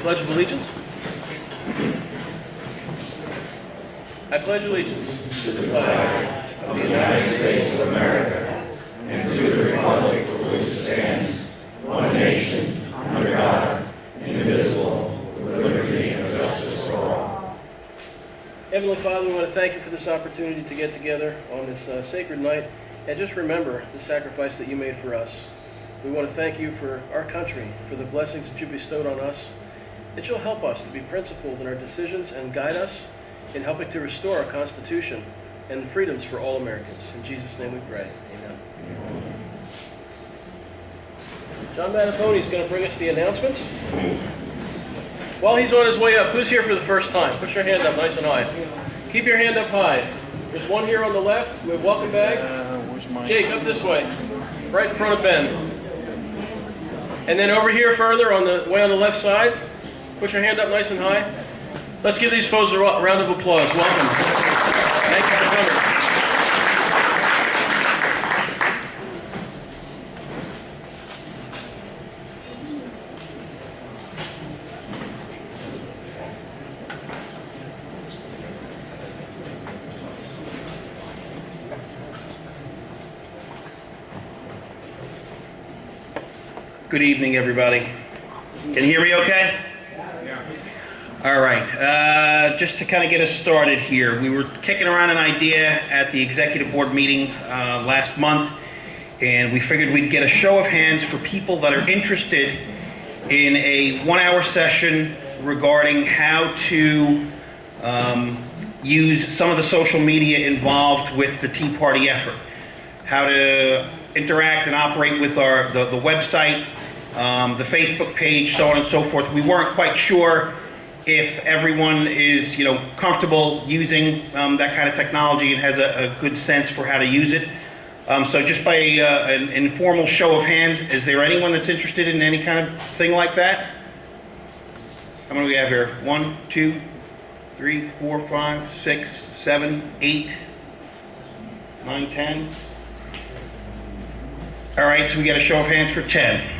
Pledge of Allegiance. I pledge allegiance to the flag of the United States of America and to the republic for which it stands, one nation, under God, indivisible, with liberty and justice for all. Heavenly Father, we want to thank you for this opportunity to get together on this sacred night and just remember the sacrifice that you made for us. We want to thank you for our country, for the blessings that you bestowed on us, that you'll help us to be principled in our decisions and guide us in helping to restore our Constitution and freedoms for all Americans. In Jesus' name we pray. Amen. John Manafoni is going to bring us the announcements. While he's on his way up, who's here for the first time? Put your hand up nice and high. Keep your hand up high. There's one here on the left. We have welcome bag. Where's mine? Jake, up this way. Right in front of Ben. And then over here further, on the way on the left side, put your hand up nice and high. Let's give these folks a round of applause. Welcome. Thank you for coming. Good evening, everybody. Can you hear me okay? Yeah. All right. Just to kind of get us started here, we were kicking around an idea at the executive board meeting last month, and we figured we'd get a show of hands for people that are interested in a 1-hour session regarding how to use some of the social media involved with the Tea Party effort, how to interact and operate with the website, the Facebook page, so on and so forth. We weren't quite sure if everyone is, comfortable using that kind of technology and has a good sense for how to use it. So just by an informal show of hands, is there anyone that's interested in any kind of thing like that? How many do we have here? 1, 2, 3, 4, 5, 6, 7, 8, 9, 10. All right, so we got a show of hands for 10.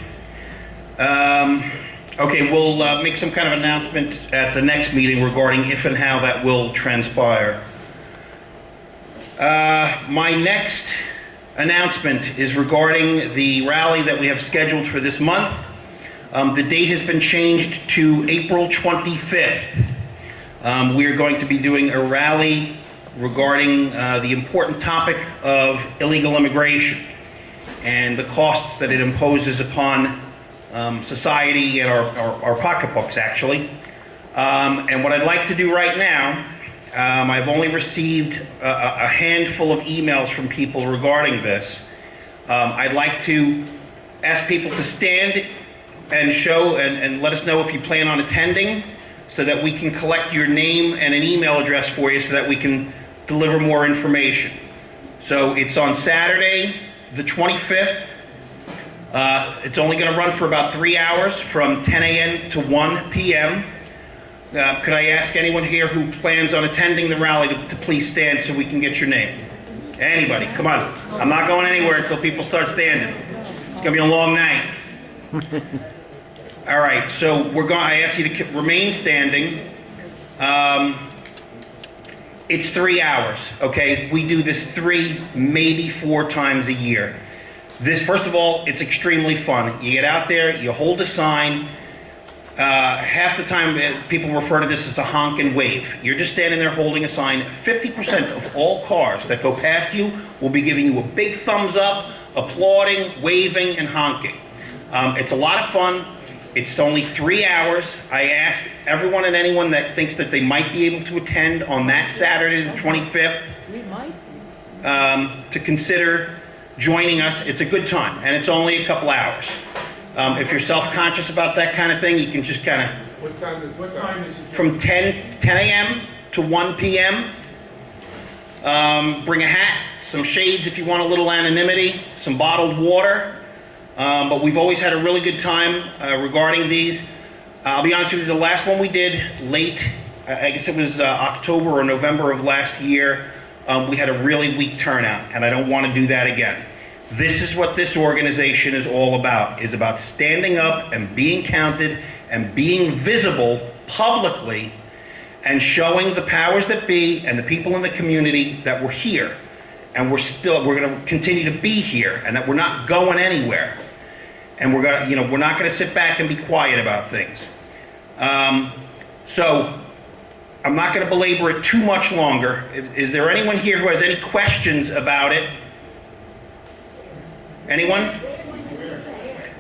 Okay, we'll make some kind of announcement at the next meeting regarding if and how that will transpire. My next announcement is regarding the rally that we have scheduled for this month. The date has been changed to April 25th. We are going to be doing a rally regarding the important topic of illegal immigration and the costs that it imposes upon society and our pocketbooks, actually. And what I'd like to do right now, I've only received a handful of emails from people regarding this. I'd like to ask people to stand and show and let us know if you plan on attending, so that we can collect your name and an email address for you so that we can deliver more information. So it's on Saturday, the 25th. It's only going to run for about 3 hours, from 10 a.m. to 1 p.m. Could I ask anyone here who plans on attending the rally to please stand so we can get your name? Anybody? Come on. I'm not going anywhere until people start standing. It's going to be a long night. All right, so I ask you to remain standing. It's 3 hours, okay? We do this 3, maybe 4 times a year. First of all, it's extremely fun. You get out there, you hold a sign. Half the time, people refer to this as a honk and wave. You're just standing there holding a sign. 50% of all cars that go past you will be giving you a big thumbs up, applauding, waving, and honking. It's a lot of fun. It's only 3 hours. I ask everyone and anyone that thinks that they might be able to attend on that Saturday, the 25th, to consider joining us. It's a good time, and it's only a couple hours. If you're self-conscious about that kind of thing, you can just kind of... What time is it? From 10 a.m. to 1 p.m. Bring a hat, some shades if you want a little anonymity, some bottled water. But we've always had a really good time regarding these. I'll be honest with you, the last one we did late, I guess it was October or November of last year, we had a really weak turnout, and I don't want to do that again. This is what this organization is all about, is about standing up and being counted and being visible publicly and showing the powers that be and the people in the community that we're here and we're going to continue to be here and that we're not going anywhere. And we're not going to sit back and be quiet about things. So I'm not going to belabor it too much longer. Is there anyone here who has any questions about it? Anyone?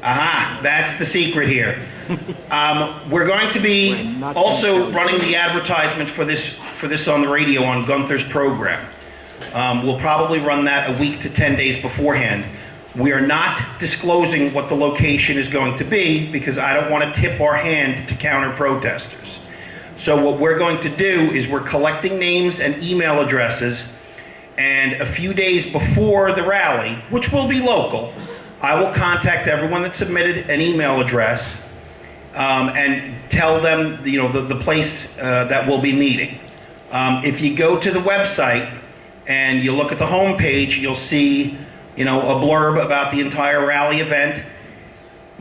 Aha, that's the secret here. We're going to be also running the advertisement for this on the radio on Gunther's program. We'll probably run that a week to 10 days beforehand. We are not disclosing what the location is going to be because I don't want to tip our hand to counter protesters. So what we're going to do is we're collecting names and email addresses, and a few days before the rally, which will be local, I will contact everyone that submitted an email address and tell them the place that we'll be meeting. If you go to the website and you look at the home page, you'll see a blurb about the entire rally event.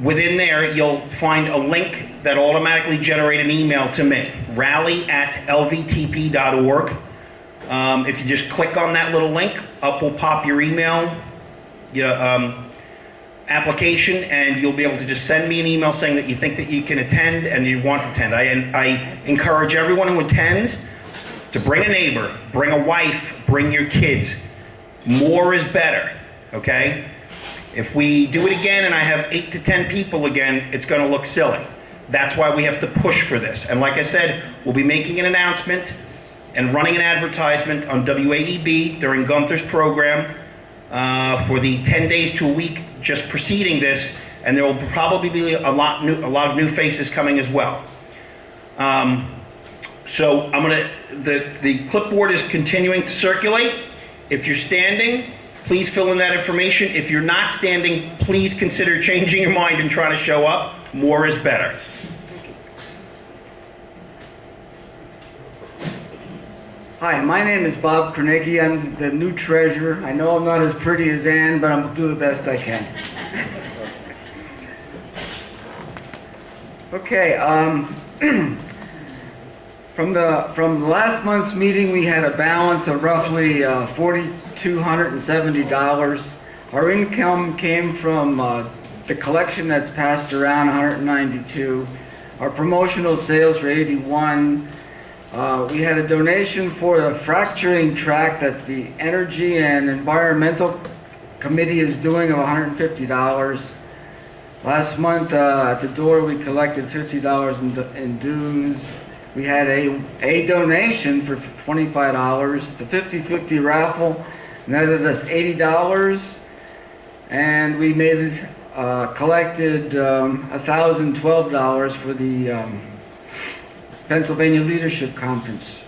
Within there, you'll find a link that automatically generate an email to me, rally@lvtp.org. If you just click on that little link, up will pop your email application, and you'll be able to just send me an email saying that you think that you can attend and you want to attend. I encourage everyone who attends to bring a neighbor, bring a wife, bring your kids. More is better. Okay? If we do it again and I have 8 to 10 people again, it's going to look silly. That's why we have to push for this. And like I said, we'll be making an announcement and running an advertisement on WAEB during Gunther's program for the 10 days to a week just preceding this, and there will probably be a lot of new faces coming as well. So the clipboard is continuing to circulate. If you're standing, please fill in that information. If you're not standing, please consider changing your mind and trying to show up. More is better. Hi, my name is Bob Kornicki. I'm the new treasurer. I know I'm not as pretty as Ann, but I'm going to do the best I can. Okay, from last month's meeting, we had a balance of roughly $4,270. Our income came from the collection that's passed around, 192. Our promotional sales were 81. We had a donation for the fracturing track that the Energy and Environmental Committee is doing of $150. Last month at the door we collected $50 in dues. We had a donation for $25. The 50-50 raffle netted us $80, and we collected $1,012 for the Pennsylvania Leadership Conference.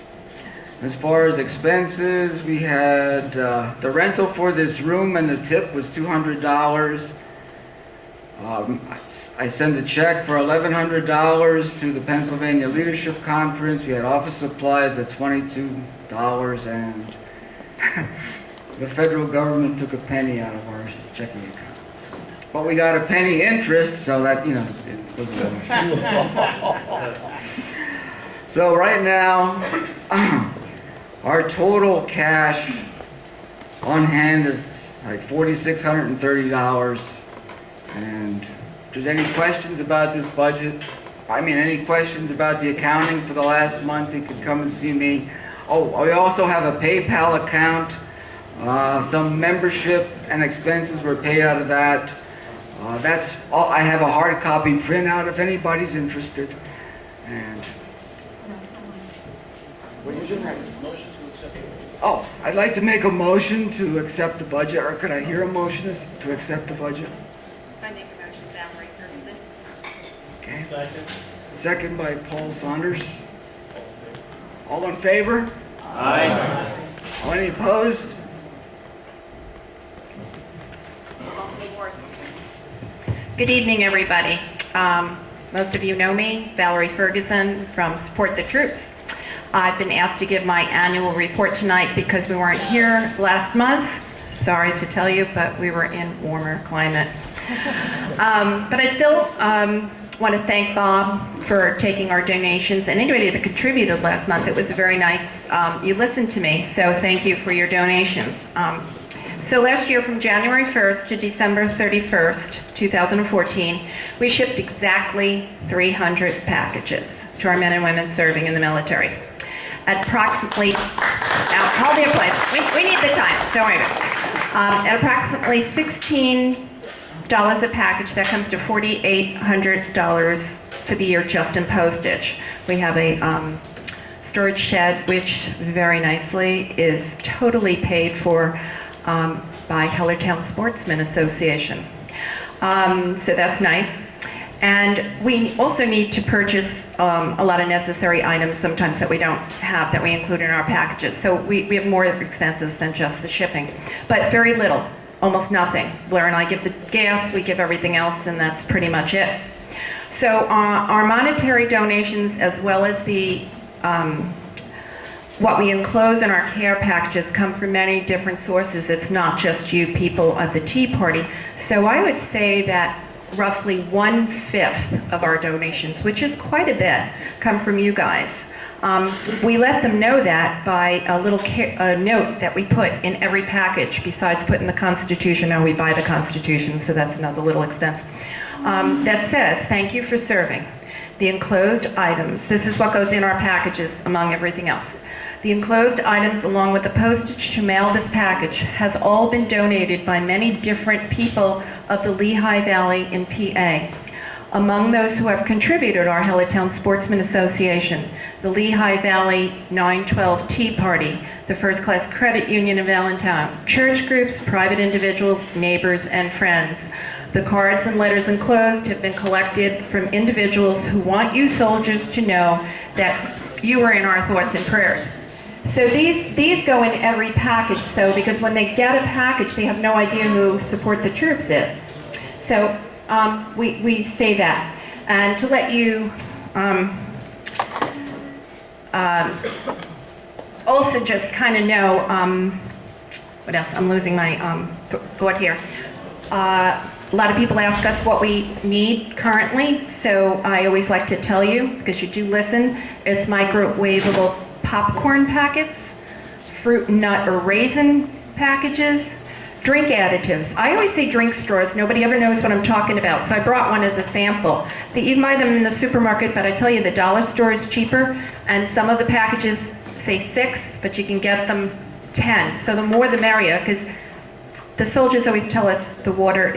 As far as expenses, we had the rental for this room and the tip was $200. I sent a check for $1,100 to the Pennsylvania Leadership Conference. We had office supplies at $22, and the federal government took a penny out of our checking account. But we got a penny interest, so that, it wasn't much. So right now, our total cash on hand is like $4,630. And if there's any questions about this budget, any questions about the accounting for the last month, you could come and see me. Oh, we also have a PayPal account. Some membership and expenses were paid out of that. That's all. I have a hard copy printout if anybody's interested. And what is your next? Motion to accept. Oh, I'd like to make a motion to accept the budget, or could I hear a motion to accept the budget? I make a motion, Valerie Ferguson. Okay. Second by Paul Saunders. All in favor? Aye. All any opposed? Good evening, everybody. Most of you know me, Valerie Ferguson from Support the Troops. I've been asked to give my annual report tonight because we weren't here last month. Sorry to tell you, but we were in warmer climate. But I still want to thank Bob for taking our donations and anybody that contributed last month. It was very nice. You listened to me, so thank you for your donations. So last year, from January 1st to December 31st, 2014, we shipped exactly 300 packages to our men and women serving in the military. At approximately, now hold your place, we need the time, don't worry about it. At approximately $16 a package, that comes to $4,800 for the year just in postage. We have a storage shed, which very nicely is totally paid for by Hellertown Sportsmen Association. So that's nice. And we also need to purchase a lot of necessary items sometimes that we don't have, that we include in our packages. So we have more expenses than just the shipping, but very little, almost nothing. Blair and I give the gas, we give everything else, and that's pretty much it. So our monetary donations, as well as the what we enclose in our care packages, come from many different sources. It's not just you people at the Tea Party. So I would say that roughly 1/5 of our donations, which is quite a bit, come from you guys. We let them know that by a little note that we put in every package, besides putting the Constitution. Now we buy the Constitution, so that's another little expense. That says, thank you for serving. The enclosed items, this is what goes in our packages among everything else. The enclosed items, along with the postage to mail this package, has all been donated by many different people of the Lehigh Valley in PA. Among those who have contributed are Hellertown Sportsmen Association, the Lehigh Valley 912 Tea Party, the First Class Credit Union of Allentown, church groups, private individuals, neighbors, and friends. The cards and letters enclosed have been collected from individuals who want you soldiers to know that you are in our thoughts and prayers. So these go in every package, so because when they get a package, they have no idea who Support the Troops is. So we say that. And to let you also just kind of know, what else? I'm losing my thought here. A lot of people ask us what we need currently, so I always like to tell you, because you do listen, it's microwavable popcorn packets, fruit, nut, or raisin packages, drink additives. I always say drink straws. Nobody ever knows what I'm talking about, so I brought one as a sample. You can buy them in the supermarket, but I tell you, the dollar store is cheaper, and some of the packages say 6, but you can get them 10. So the more the merrier, because the soldiers always tell us the water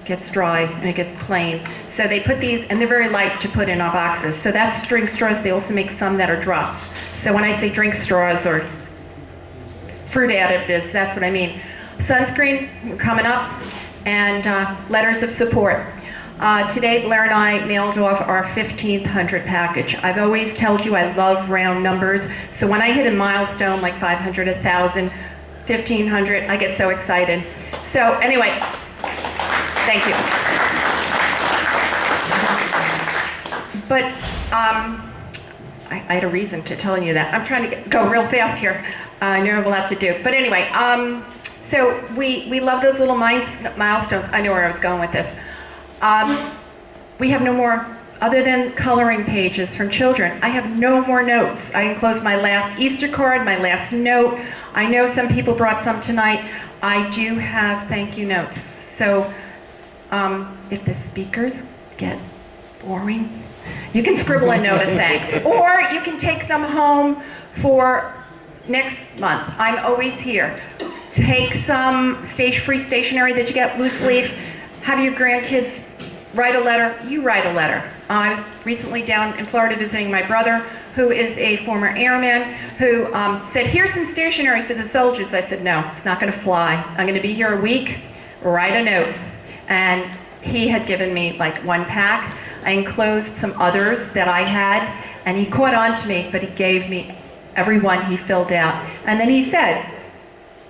gets dry and it gets plain. So they put these, and they're very light to put in our boxes. So that's drink straws. They also make some that are drops. So when I say drink straws or fruit additives, that's what I mean. Sunscreen coming up, and letters of support. Today, Blair and I mailed off our 1,500 package. I've always told you I love round numbers, so when I hit a milestone like 500, 1,000, 1,500, I get so excited. So anyway, thank you. But I had a reason to tell you that. I'm trying to go real fast here. I know I have a lot to do. But anyway, so we love those little milestones. I know where I was going with this. We have no more, other than coloring pages from children, I have no more notes. I enclosed my last Easter card, my last note. I know some people brought some tonight. I do have thank you notes. So if the speakers get boring, you can scribble a note of thanks. Or you can take some home for next month. I'm always here. Take some stage-free stationery that you get, loose leaf. Have your grandkids write a letter. You write a letter. I was recently down in Florida visiting my brother, who is a former airman, who said, here's some stationery for the soldiers. I said, no, it's not going to fly. I'm going to be here a week. Write a note. And he had given me like 1 pack. I enclosed some others that I had, and he caught on to me, but he gave me every one he filled out. And then he said,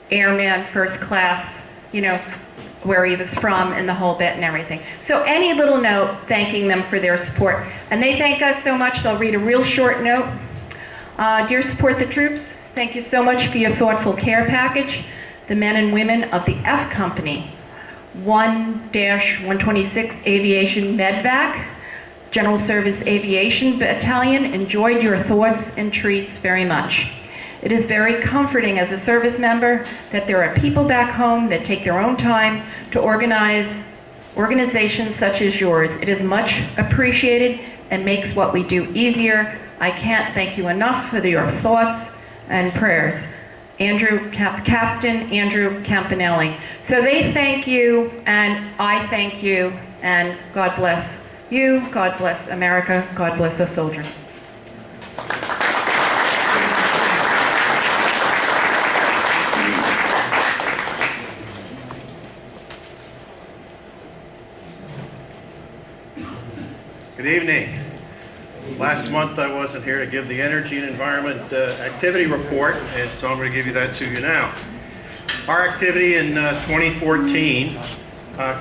airman, first class, you know, where he was from and the whole bit and everything. So any little note thanking them for their support. And they thank us so much, they'll read a real short note. Dear Support the Troops, thank you so much for your thoughtful care package. The men and women of the F Company, 1-126 Aviation Medvac, General Service Aviation Battalion enjoyed your thoughts and treats very much. It is very comforting as a service member that there are people back home that take their own time to organize organizations such as yours. It is much appreciated and makes what we do easier. I can't thank you enough for your thoughts and prayers. Captain Andrew Campanelli. So they thank you, and I thank you, and God bless you, God bless America, God bless the soldiers. Good evening. Last month I wasn't here to give the Energy and Environment Activity Report, and so I'm going to give you that to you now. Our activity in 2014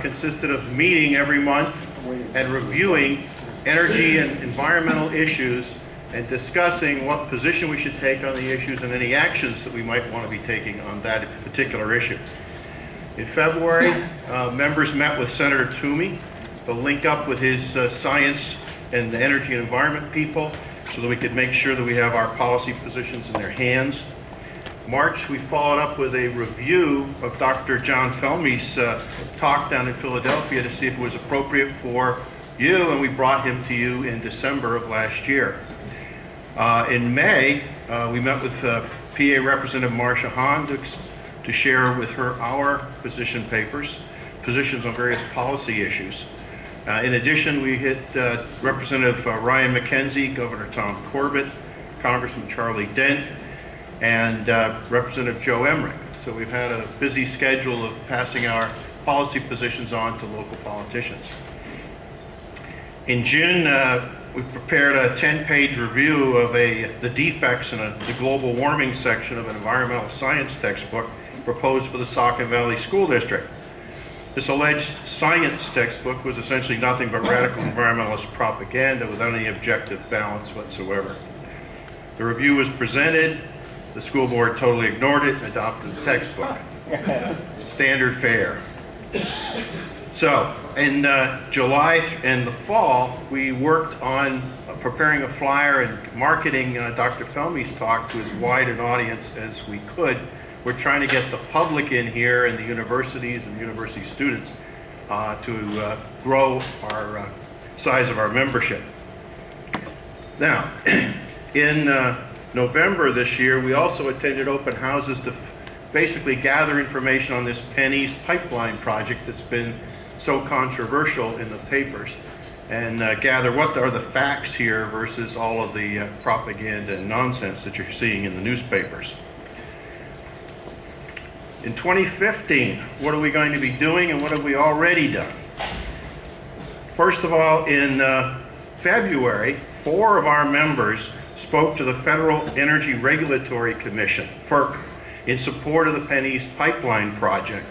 consisted of meeting every month and reviewing energy and environmental issues and discussing what position we should take on the issues and any actions that we might want to be taking on that particular issue. In February, members met with Senator Toomey to link up with his science and the energy and environment people so that we could make sure that we have our policy positions in their hands. March, we followed up with a review of Dr. John Felmy's talk down in Philadelphia to see if it was appropriate for you, and we brought him to you in December of last year. In May, we met with PA Representative Marsha Hahn to share with her our positions on various policy issues. In addition, we hit Representative Ryan McKenzie, Governor Tom Corbett, Congressman Charlie Dent, and Representative Joe Emmerich. So we've had a busy schedule of passing our policy positions on to local politicians. In June, we prepared a 10-page review of the defects in the global warming section of an environmental science textbook proposed for the Saucon Valley School District. This alleged science textbook was essentially nothing but radical environmentalist propaganda without any objective balance whatsoever. The review was presented, the school board totally ignored it and adopted the textbook. Standard fare. So, in July and the fall, we worked on preparing a flyer and marketing Dr. Felmy's talk to as wide an audience as we could. We're trying to get the public in here and the universities and university students to grow our size of our membership. Now, in November this year, we also attended open houses to basically gather information on this Penn East pipeline project that's been so controversial in the papers, and gather what are the facts here versus all of the propaganda and nonsense that you're seeing in the newspapers. In 2015, what are we going to be doing and what have we already done? First of all, in February, 4 of our members spoke to the Federal Energy Regulatory Commission, FERC, in support of the Penn East pipeline project,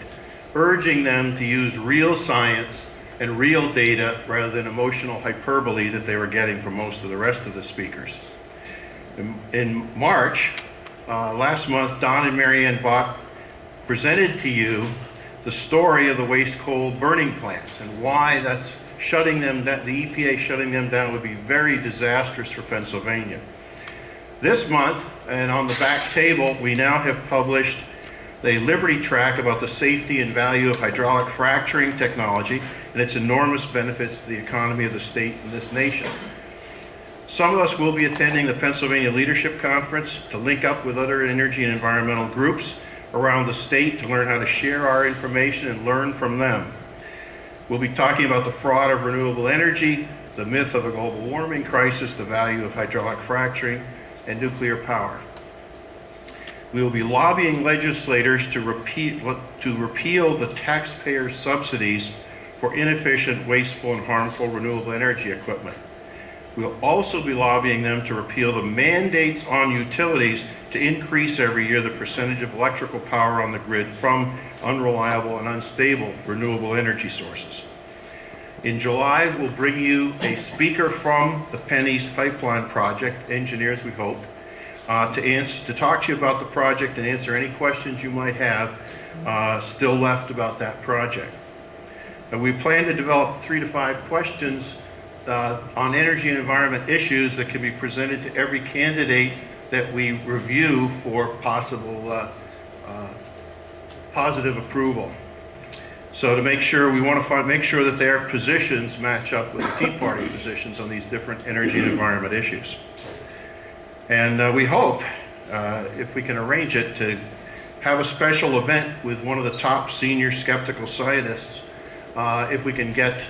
urging them to use real science and real data rather than emotional hyperbole that they were getting from most of the rest of the speakers. In March, last month, Don and Marianne Vaught presented to you the story of the waste coal burning plants and why that's shutting them down, the EPA shutting them down would be very disastrous for Pennsylvania. This month, and on the back table, we now have published a Liberty track about the safety and value of hydraulic fracturing technology and its enormous benefits to the economy of the state and this nation. Some of us will be attending the Pennsylvania Leadership Conference to link up with other energy and environmental groups around the state to learn how to share our information and learn from them. We'll be talking about the fraud of renewable energy, the myth of a global warming crisis, the value of hydraulic fracturing, and nuclear power. We will be lobbying legislators to repeal the taxpayer subsidies for inefficient, wasteful, and harmful renewable energy equipment. We'll also be lobbying them to repeal the mandates on utilities to increase every year the percentage of electrical power on the grid from unreliable and unstable renewable energy sources. In July, we'll bring you a speaker from the Penn East Pipeline Project, engineers we hope, to talk to you about the project and answer any questions you might have still left about that project. And we plan to develop 3 to 5 questions on energy and environment issues that can be presented to every candidate that we review for possible positive approval. So to make sure, we want to make sure that their positions match up with the Tea Party positions on these different energy and environment issues. And we hope, if we can arrange it, to have a special event with one of the top senior skeptical scientists, if we can get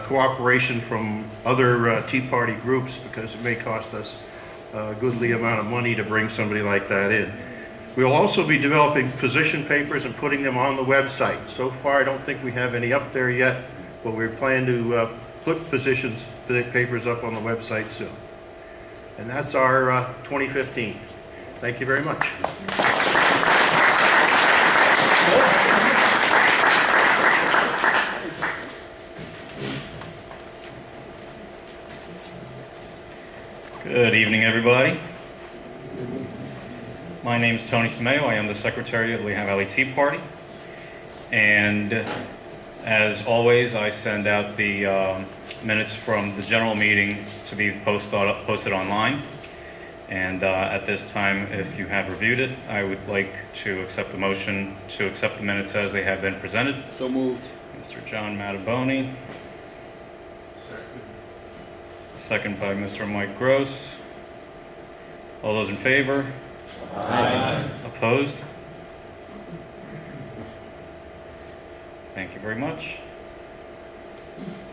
cooperation from other Tea Party groups, because it may cost us a goodly amount of money to bring somebody like that in. We'll also be developing position papers and putting them on the website. So far, I don't think we have any up there yet, but we plan to put positions papers up on the website soon. And that's our 2015. Thank you very much. Good evening, everybody. My name is Tony Simeo. I am the Secretary of the Lehigh Valley Tea Party. And as always, I send out the minutes from the general meeting to be posted online. And at this time, if you have reviewed it, I would like to accept the motion to accept the minutes as they have been presented. So moved. Mr. John Mataboni. Second by Mr. Mike Gross. All those in favor? Aye. Opposed? Thank you very much.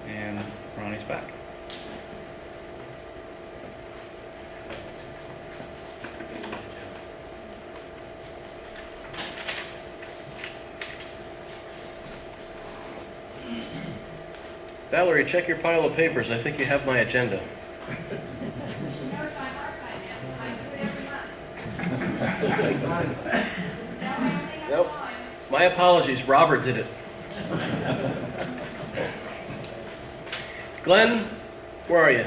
And Ronnie's back. Valerie, check your pile of papers. I think you have my agenda. Nope. My apologies. Robert did it. Glenn, where are you?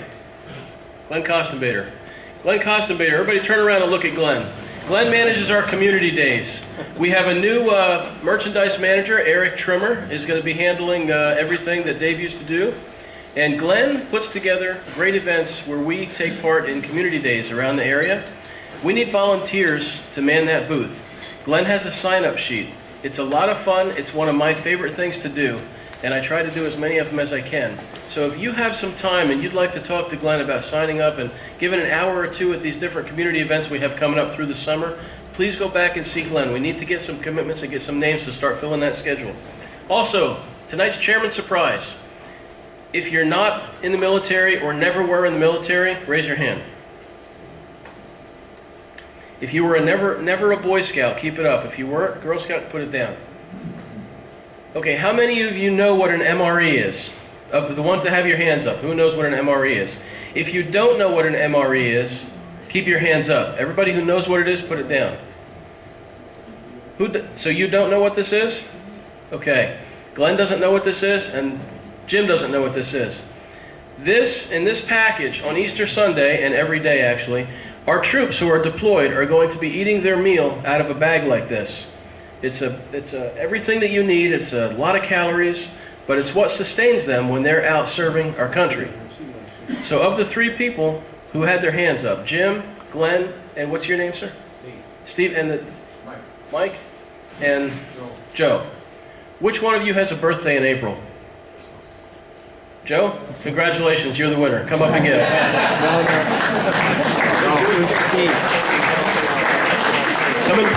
Glenn Costenbader. Glenn Costenbader. Everybody turn around and look at Glenn. Glenn manages our community days. We have a new merchandise manager, Eric Trimmer, is going to be handling everything that Dave used to do. And Glenn puts together great events where we take part in community days around the area. We need volunteers to man that booth. Glenn has a sign-up sheet. It's a lot of fun. It's one of my favorite things to do, and I try to do as many of them as I can. So if you have some time and you'd like to talk to Glenn about signing up and giving an hour or two at these different community events we have coming up through the summer, please go back and see Glenn. We need to get some commitments and get some names to start filling that schedule. Also, tonight's chairman's surprise. If you're not in the military or never were in the military, raise your hand. If you were never a Boy Scout, keep it up. If you weren't, Girl Scout, put it down. Okay, how many of you know what an MRE is? Of the ones that have your hands up, who knows what an MRE is? If you don't know what an MRE is, keep your hands up. Everybody who knows what it is, put it down. So you don't know what this is? Okay. Glenn doesn't know what this is, and Jim doesn't know what this is. In this package, on Easter Sunday, and every day actually, our troops who are deployed are going to be eating their meal out of a bag like this. It's everything that you need. It's a lot of calories, but it's what sustains them when they're out serving our country. So of the three people who had their hands up, Jim, Glenn, and what's your name, sir? Steve, and Mike, and Joe. Which one of you has a birthday in April? Joe, congratulations, you're the winner. Come up and get it.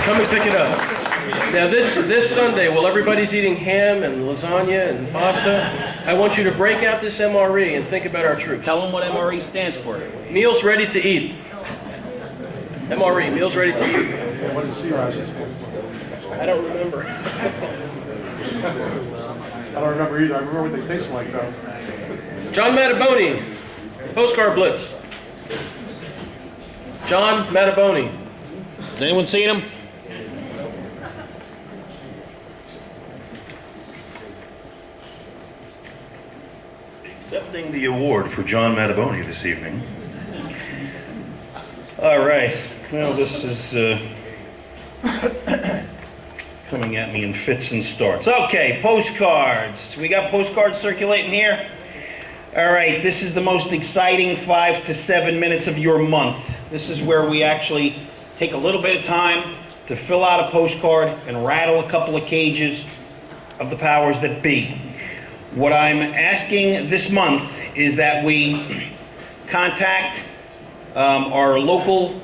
Come and pick it up. Now this Sunday, while everybody's eating ham and lasagna and pasta, I want you to break out this MRE and think about our troops. Tell them what MRE stands for. Meals ready to eat. MRE, meals ready to eat. What does C-Rise stand for? I don't remember. I don't remember either. I remember what they taste like, though. John Mataboni, Postcard Blitz. John Mataboni. Has anyone seen him? Accepting the award for John Mataboni this evening. All right. Well, this is coming at me in fits and starts. Okay, postcards. We got postcards circulating here. All right, this is the most exciting 5 to 7 minutes of your month. This is where we actually take a little bit of time to fill out a postcard and rattle a couple of cages of the powers that be. What I'm asking this month is that we contact our local,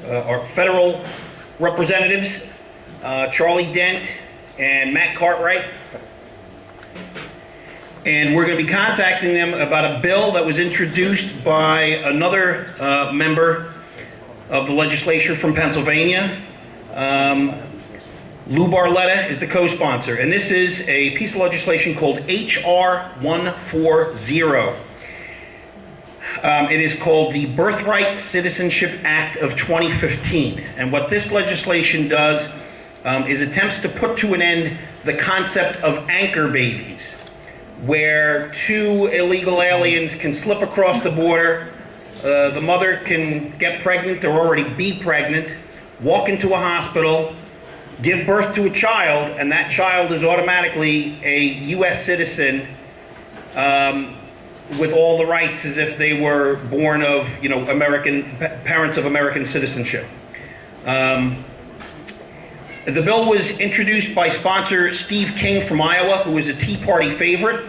our federal representatives, Charlie Dent and Matt Cartwright. And we're going to be contacting them about a bill that was introduced by another member of the legislature from Pennsylvania. Lou Barletta is the co-sponsor, and this is a piece of legislation called H.R. 140. It is called the Birthright Citizenship Act of 2015. And what this legislation does is attempts to put to an end the concept of anchor babies, where two illegal aliens can slip across the border, the mother can get pregnant or already be pregnant, walk into a hospital, give birth to a child, and that child is automatically a U.S. citizen with all the rights as if they were born of, parents of American citizenship. The bill was introduced by sponsor Steve King from Iowa, who is a Tea Party favorite.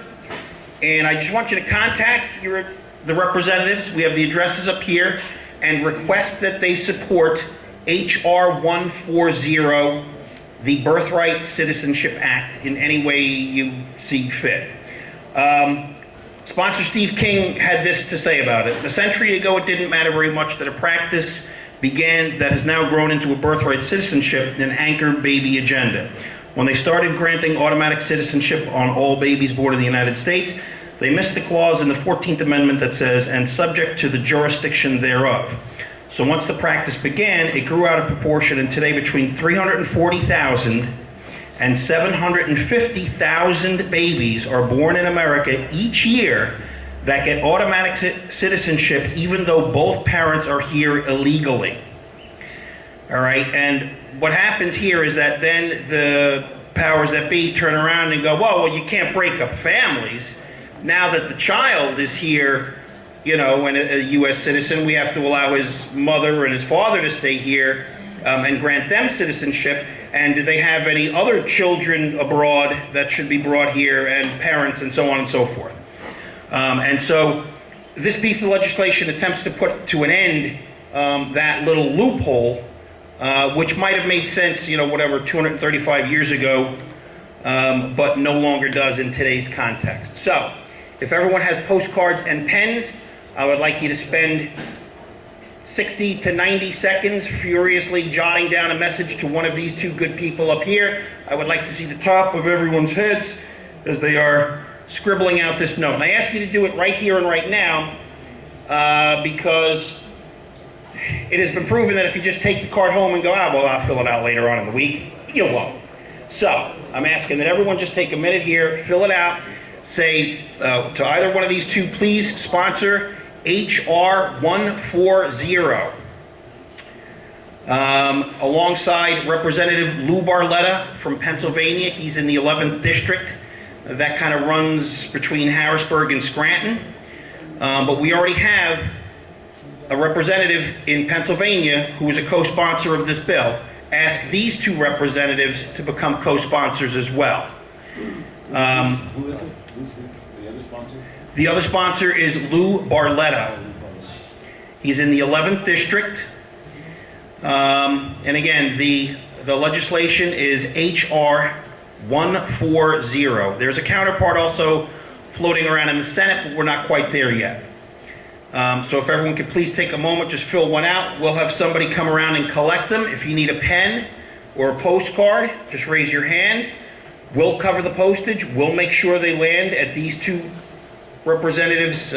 And I just want you to contact the representatives. We have the addresses up here, and request that they support H.R. 140, the Birthright Citizenship Act, in any way you see fit. Sponsor Steve King had this to say about it. A century ago, it didn't matter very much that a practice began that has now grown into a birthright citizenship, an anchor baby agenda. When they started granting automatic citizenship on all babies born in the United States, they missed the clause in the 14th Amendment that says, and subject to the jurisdiction thereof. So once the practice began, it grew out of proportion, and today between 340,000 and 750,000 babies are born in America each year that get automatic citizenship even though both parents are here illegally. All right, and what happens here is that then the powers that be turn around and go, well, you can't break up families. Now that the child is here, and a U.S. citizen, we have to allow his mother and his father to stay here and grant them citizenship. And do they have any other children abroad that should be brought here, and parents, and so on and so forth? And so this piece of legislation attempts to put to an end that little loophole, which might have made sense, 235 years ago, but no longer does in today's context. So, if everyone has postcards and pens, I would like you to spend 60 to 90 seconds furiously jotting down a message to one of these two good people up here. I would like to see the top of everyone's heads as they are scribbling out this note. And I ask you to do it right here and right now because it has been proven that if you just take the card home and go, I'll fill it out later on in the week, you won't. So I'm asking that everyone just take a minute here, fill it out, say to either one of these two, please sponsor H.R. 140. Alongside Representative Lou Barletta from Pennsylvania. He's in the 11th District. That kind of runs between Harrisburg and Scranton. But we already have a representative in Pennsylvania who is a co-sponsor of this bill. Ask these two representatives to become co-sponsors as well. Who is it? Who's the other sponsor? The other sponsor is Lou Barletta. He's in the 11th District. And again, the legislation is H.R. 140. There's a counterpart also floating around in the Senate, but we're not quite there yet. So if everyone could please take a moment, just fill one out. We'll have somebody come around and collect them. If you need a pen or a postcard, just raise your hand. We'll cover the postage. We'll make sure they land at these two representatives'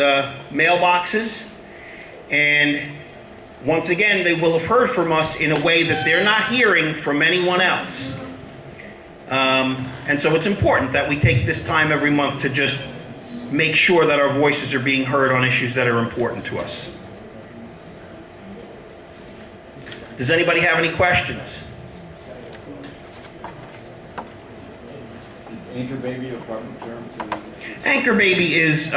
mailboxes. And once again, they will have heard from us in a way that they're not hearing from anyone else. And so it's important that we take this time every month to just make sure that our voices are being heard on issues that are important to us. Does anybody have any questions? Is anchor baby a proper term? Anchor baby is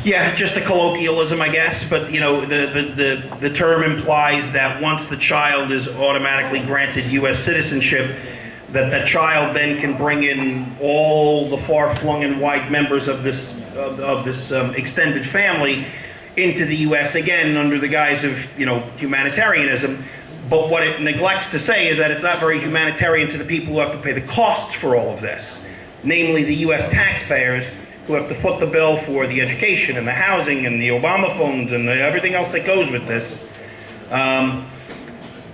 Yeah, just a colloquialism, I guess, but the term implies that once the child is automatically granted U.S. citizenship, that child then can bring in all the far-flung and wide members of this extended family into the U.S. again under the guise of humanitarianism. But what it neglects to say is that it's not very humanitarian to the people who have to pay the costs for all of this, namely the U.S. taxpayers, who have to foot the bill for the education and the housing and the Obama phones and everything else that goes with this. And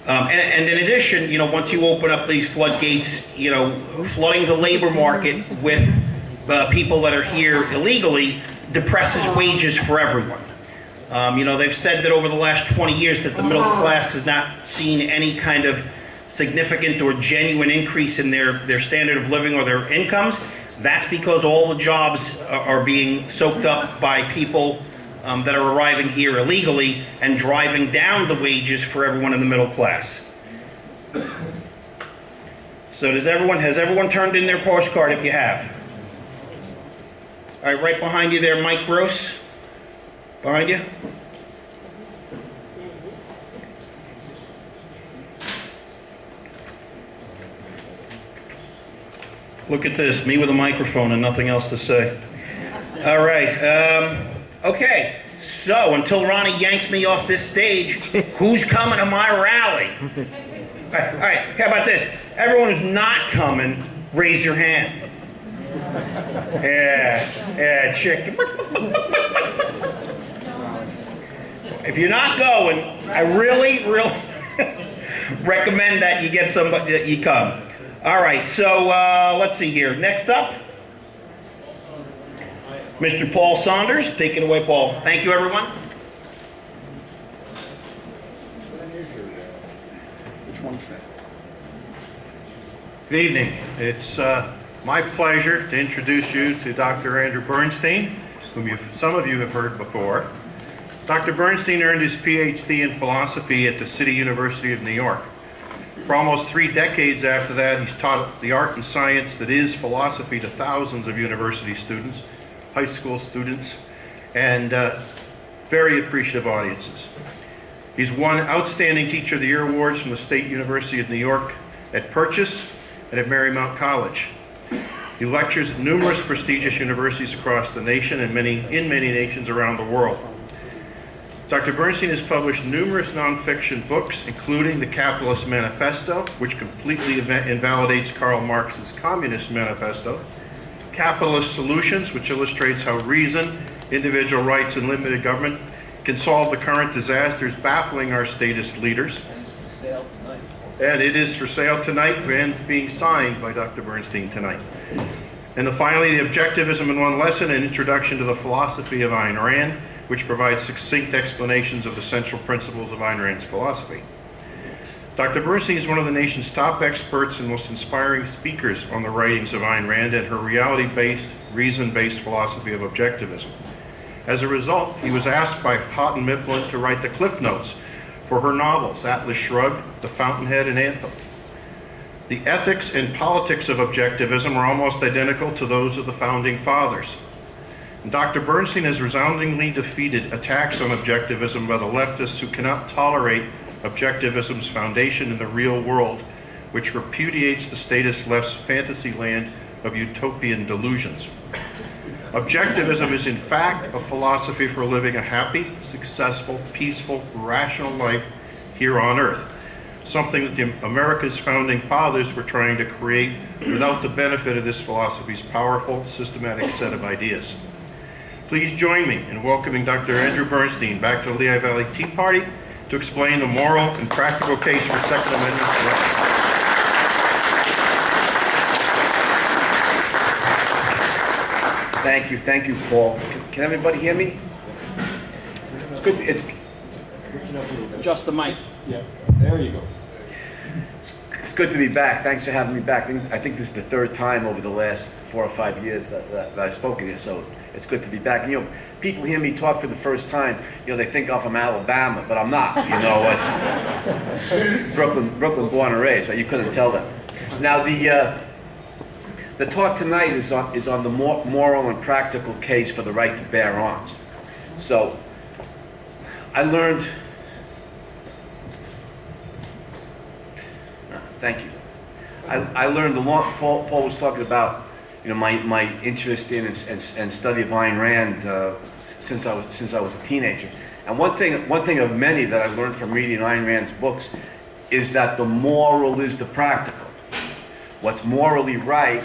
in addition, once you open up these floodgates, flooding the labor market with people that are here illegally depresses wages for everyone. They've said that over the last 20 years that the middle class has not seen any kind of significant or genuine increase in their standard of living or their incomes. That's because all the jobs are being soaked up by people that are arriving here illegally and driving down the wages for everyone in the middle class. So has everyone turned in their postcard if you have? All right, right behind you there, Mike Gross. Behind you. Look at this, me with a microphone and nothing else to say. All right, okay, so until Ronnie yanks me off this stage, who's coming to my rally? All right, how about this? Everyone who's not coming, raise your hand. Yeah, chicken. If you're not going, I really recommend that you get somebody, that you come. All right, so let's see here. Next up, Mr. Paul Saunders. Take it away, Paul. Thank you, everyone. The 25th. Good evening. It's my pleasure to introduce you to Dr. Andrew Bernstein, whom some of you have heard before. Dr. Bernstein earned his PhD in philosophy at the City University of New York. For almost 3 decades after that, he's taught the art and science that is philosophy to thousands of university students, high school students, and very appreciative audiences. He's won Outstanding Teacher of the Year awards from the State University of New York at Purchase and at Marymount College. He lectures at numerous prestigious universities across the nation and in many nations around the world. Dr. Bernstein has published numerous nonfiction books, including The Capitalist Manifesto, which completely invalidates Karl Marx's Communist Manifesto, Capitalist Solutions, which illustrates how reason, individual rights, and limited government can solve the current disasters baffling our statist leaders. And it's for sale tonight. And it is for sale tonight and being signed by Dr. Bernstein tonight. And finally, The Objectivism in One Lesson, an introduction to the philosophy of Ayn Rand, which provides succinct explanations of the central principles of Ayn Rand's philosophy. Dr. Bernstein is one of the nation's top experts and most inspiring speakers on the writings of Ayn Rand and her reality-based, reason-based philosophy of objectivism. As a result, he was asked by Houghton Mifflin to write the cliff notes for her novels, Atlas Shrugged, The Fountainhead, and Anthem. The ethics and politics of objectivism are almost identical to those of the Founding Fathers. Dr. Bernstein has resoundingly defeated attacks on objectivism by the leftists who cannot tolerate objectivism's foundation in the real world, which repudiates the statist left's fantasy land of utopian delusions. Objectivism is in fact a philosophy for living a happy, successful, peaceful, rational life here on earth, something that America's founding fathers were trying to create without the benefit of this philosophy's powerful, systematic set of ideas. Please join me in welcoming Dr. Andrew Bernstein back to the Lehigh Valley Tea Party to explain the moral and practical case for Second Amendment rights. Thank you, Paul. Can everybody hear me? It's good. Adjust the mic. Yeah, there you go. It's good to be back. Thanks for having me back. I think this is the 3rd time over the last 4 or 5 years that I've spoken here, so it's good to be back. And, people hear me talk for the first time, they think I'm from Alabama, but I'm not. It's Brooklyn born and raised, but you couldn't tell them. Now, the talk tonight is on the moral and practical case for the right to bear arms. So I learned, thank you. I learned a lot. Paul was talking about, you know, my interest in and study of Ayn Rand since I was a teenager. And one thing of many that I learned from reading Ayn Rand's books is that the moral is the practical. What's morally right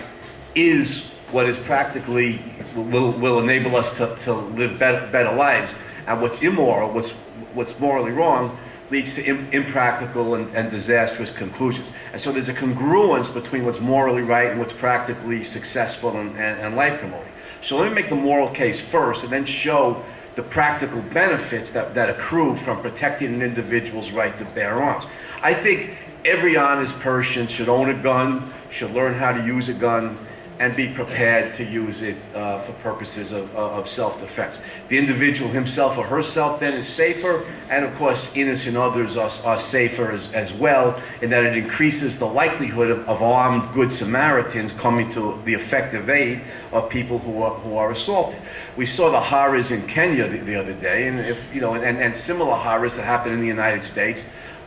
is what is practically will enable us to live better lives. And what's immoral, what's morally wrong, leads to impractical and disastrous conclusions. And so there's a congruence between what's morally right and what's practically successful and life promoting. So let me make the moral case first and then show the practical benefits that accrue from protecting an individual's right to bear arms. I think every honest person should own a gun, should learn how to use a gun, and be prepared to use it for purposes of self-defense. The individual himself or herself then is safer, and of course innocent others are safer as well, in that it increases the likelihood of armed good Samaritans coming to the effective aid of people who are assaulted. We saw the horrors in Kenya the other day, and and similar horrors that happen in the United States,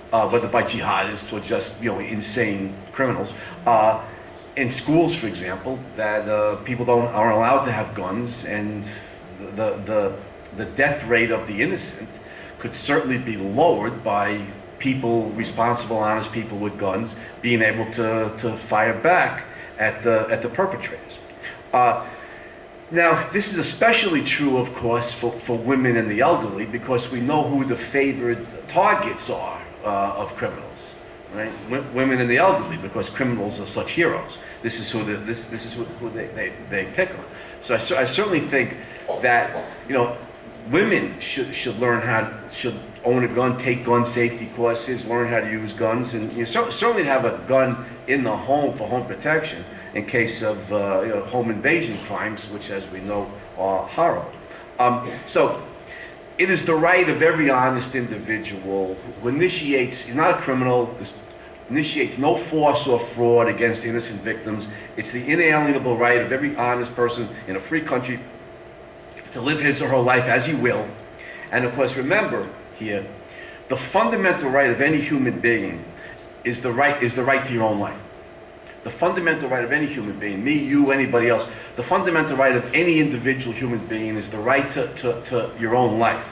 whether by jihadists or just insane criminals. In schools, for example, that people aren't allowed to have guns, and the death rate of the innocent could certainly be lowered by people, responsible, honest people with guns, being able to fire back at the perpetrators. Now, this is especially true, of course, for women and the elderly, because we know who the favored targets are of criminals. Right? Women and the elderly, because criminals are such heroes. This is who they pick on. So I certainly think that women should own a gun, take gun safety courses, learn how to use guns, and certainly have a gun in the home for home protection in case of home invasion crimes, which, as we know, are horrible. So it is the right of every honest individual who initiates, he's not a criminal, initiates no force or fraud against innocent victims. It's the inalienable right of every honest person in a free country to live his or her life as he will. And of course, remember here, the fundamental right of any human being is the right to your own life. The fundamental right of any human being, me, you, anybody else, the fundamental right of any individual human being is the right to your own life.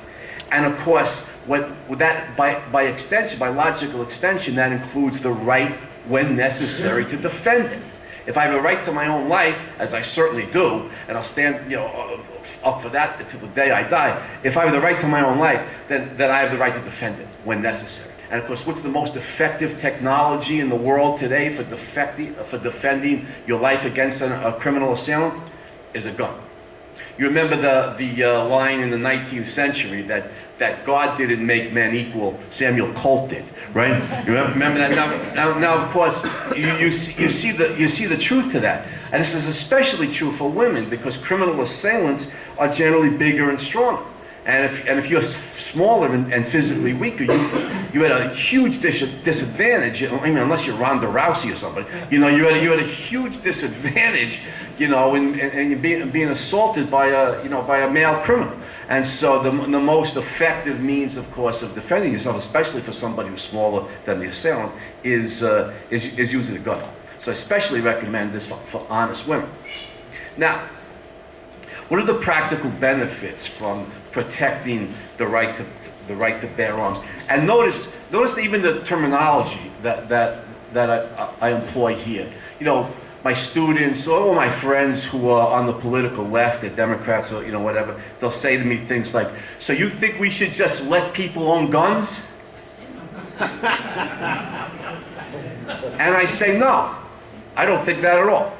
And of course, by extension, by logical extension, that includes the right, when necessary, to defend it. If I have a right to my own life, as I certainly do, and I'll stand up for that until the day I die, if I have the right to my own life, then I have the right to defend it when necessary. And of course, what's the most effective technology in the world today for defending your life against a criminal assailant? Is a gun. You remember the line in the 19th century that God didn't make men equal, Samuel Colt did, right? You remember that? Now, of course, you see the truth to that, and this is especially true for women because criminal assailants are generally bigger and stronger, and if you're smaller and physically weaker, you had a huge disadvantage. I mean, unless you're Ronda Rousey or somebody, you had a huge disadvantage, in being assaulted by a male criminal. And so the most effective means, of course, of defending yourself, especially for somebody who's smaller than the assailant, is using a gun. So I especially recommend this for honest women. Now, what are the practical benefits from protecting the right to bear arms? And notice even the terminology that I employ here. My students or all my friends who are on the political left, the Democrats or whatever, they'll say to me things like, "So you think we should just let people own guns?" And I say, "No, I don't think that at all."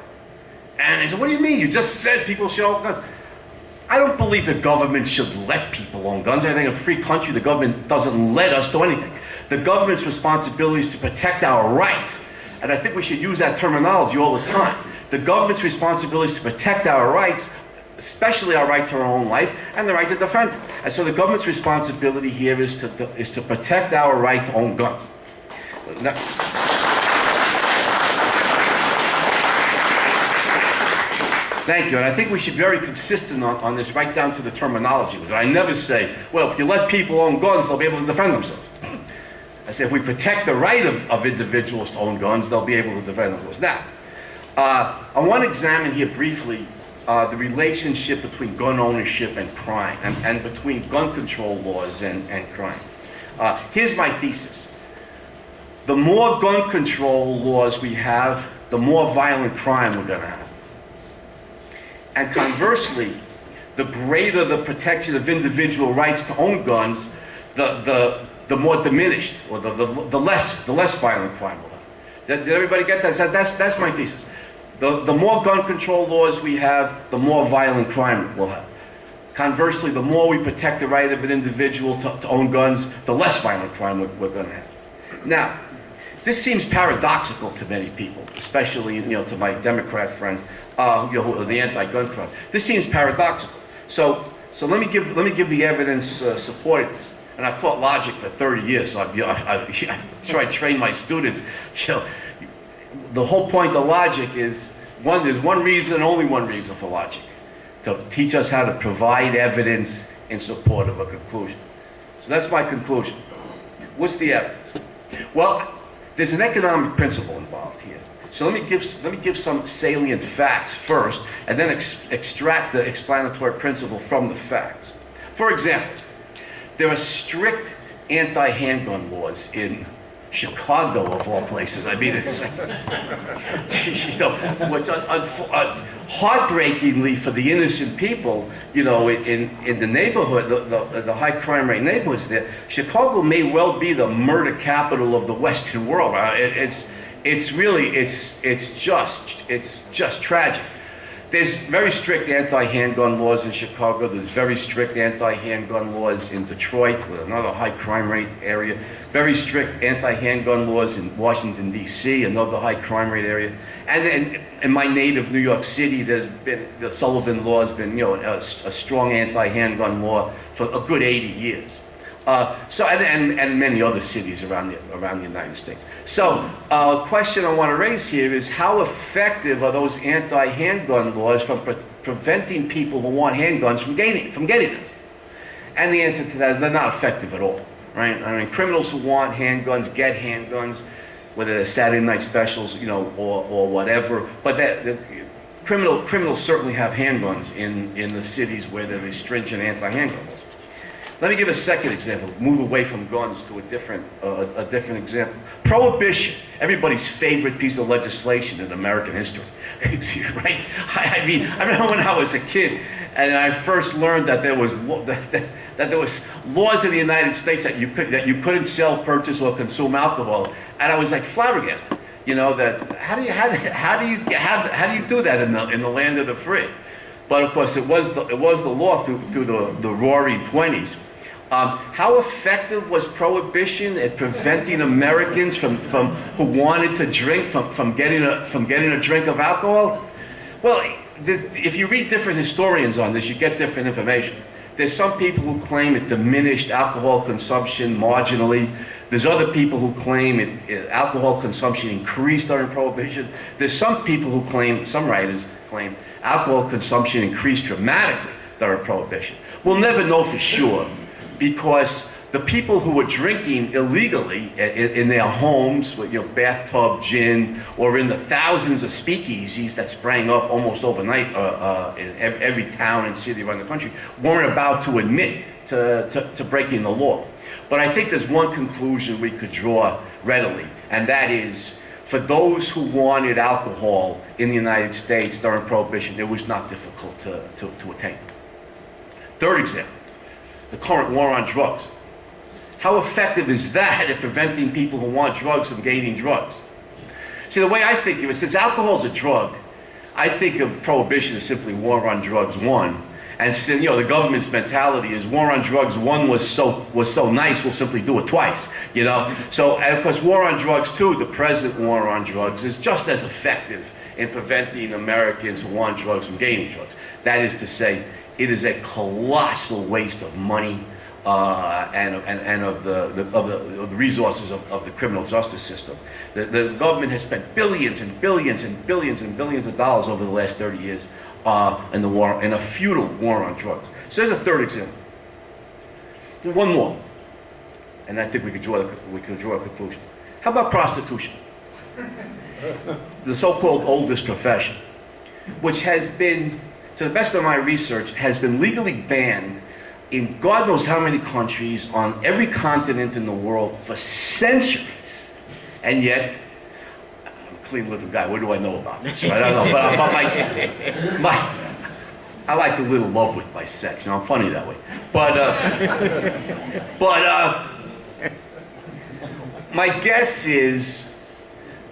And they say, "What do you mean? You just said people should own guns." I don't believe the government should let people own guns. I think in a free country, the government doesn't let us do anything. The government's responsibility is to protect our rights. And I think we should use that terminology all the time. The government's responsibility is to protect our rights, especially our right to our own life, and the right to defend it. And so the government's responsibility here is to protect our right to own guns. Now, Thank you, and I think we should be very consistent on this, right down to the terminology. Because I never say, well, if you let people own guns, they'll be able to defend themselves. I say, if we protect the right of individuals to own guns, they'll be able to defend themselves. Now, I want to examine here briefly the relationship between gun ownership and crime, and between gun control laws and crime. Here's my thesis. The more gun control laws we have, the more violent crime we're going to have. And conversely, the greater the protection of individual rights to own guns, the more diminished, or the less violent crime we'll have. Did everybody get that? That's my thesis. The more gun control laws we have, the more violent crime we'll have. Conversely, the more we protect the right of an individual to own guns, the less violent crime we're going to have. Now, this seems paradoxical to many people, especially to my Democrat friend, the anti-gun crowd. This seems paradoxical. So let me give the evidence supporting this. And I've taught logic for 30 years, so I try to train my students. The whole point of logic is there's one reason, only one reason for logic: to teach us how to provide evidence in support of a conclusion. So that's my conclusion. What's the evidence? Well, there's an economic principle involved here. So let me give some salient facts first, and then extract the explanatory principle from the facts. For example, there are strict anti-handgun laws in Chicago, of all places. I mean, it's what's heartbreakingly for the innocent people, in the neighborhood, the high crime rate neighborhoods there, Chicago may well be the murder capital of the Western world. It's just tragic. There's very strict anti-handgun laws in Chicago. There's very strict anti-handgun laws in Detroit, another high crime rate area. Very strict anti-handgun laws in Washington, D.C., another high crime rate area. And then in my native New York City, there's been, the Sullivan law has been, a strong anti-handgun law for a good 80 years. And many other cities around the United States. So, a question I want to raise here is, how effective are those anti-handgun laws from preventing people who want handguns from getting them? And the answer to that is they're not effective at all, right? I mean, criminals who want handguns get handguns, whether they're Saturday night specials, or whatever. But criminals certainly have handguns in the cities where there is stringent anti-handgun laws. Let me give a second example. Move away from guns to a different example. Prohibition, everybody's favorite piece of legislation in American history, right? I mean, I remember when I was a kid, and I first learned that there was laws in the United States that you couldn't sell, purchase, or consume alcohol, and I was like flabbergasted. That how do you do that in the land of the free? But of course, it was the law through the Roaring '20s. How effective was prohibition at preventing Americans from who wanted to drink from getting a drink of alcohol? Well, if you read different historians on this, you get different information. There's some people who claim it diminished alcohol consumption marginally. There's other people who claim alcohol consumption increased during prohibition. There's some people who claim, some writers claim, alcohol consumption increased dramatically during prohibition. We'll never know for sure, because the people who were drinking illegally in their homes with bathtub gin, or in the thousands of speakeasies that sprang up almost overnight in every town and city around the country, weren't about to admit to breaking the law. But I think there's one conclusion we could draw readily, and that is, for those who wanted alcohol in the United States during Prohibition, it was not difficult to attain. Third example, the current war on drugs. How effective is that at preventing people who want drugs from gaining drugs? See, the way I think of it, since alcohol is a drug, I think of Prohibition as simply war on drugs one. And since, the government's mentality is war on drugs one was so nice, we'll simply do it twice, So, and of course, war on drugs two, the present war on drugs, is just as effective in preventing Americans who want drugs from gaining drugs. That is to say, it is a colossal waste of money and of the resources of the criminal justice system. The government has spent billions and billions and billions and billions of dollars over the last 30 years in the war, in a futile war on drugs. So there's a third example. There's one more, and I think we could draw a conclusion. How about prostitution? The so-called oldest profession, which has been, to the best of my research, has been legally banned in God knows how many countries on every continent in the world for centuries. And yet, I'm a clean living guy, what do I know about this? Right? I don't know, but I like a little love with my sex, you know, I'm funny that way. But my guess is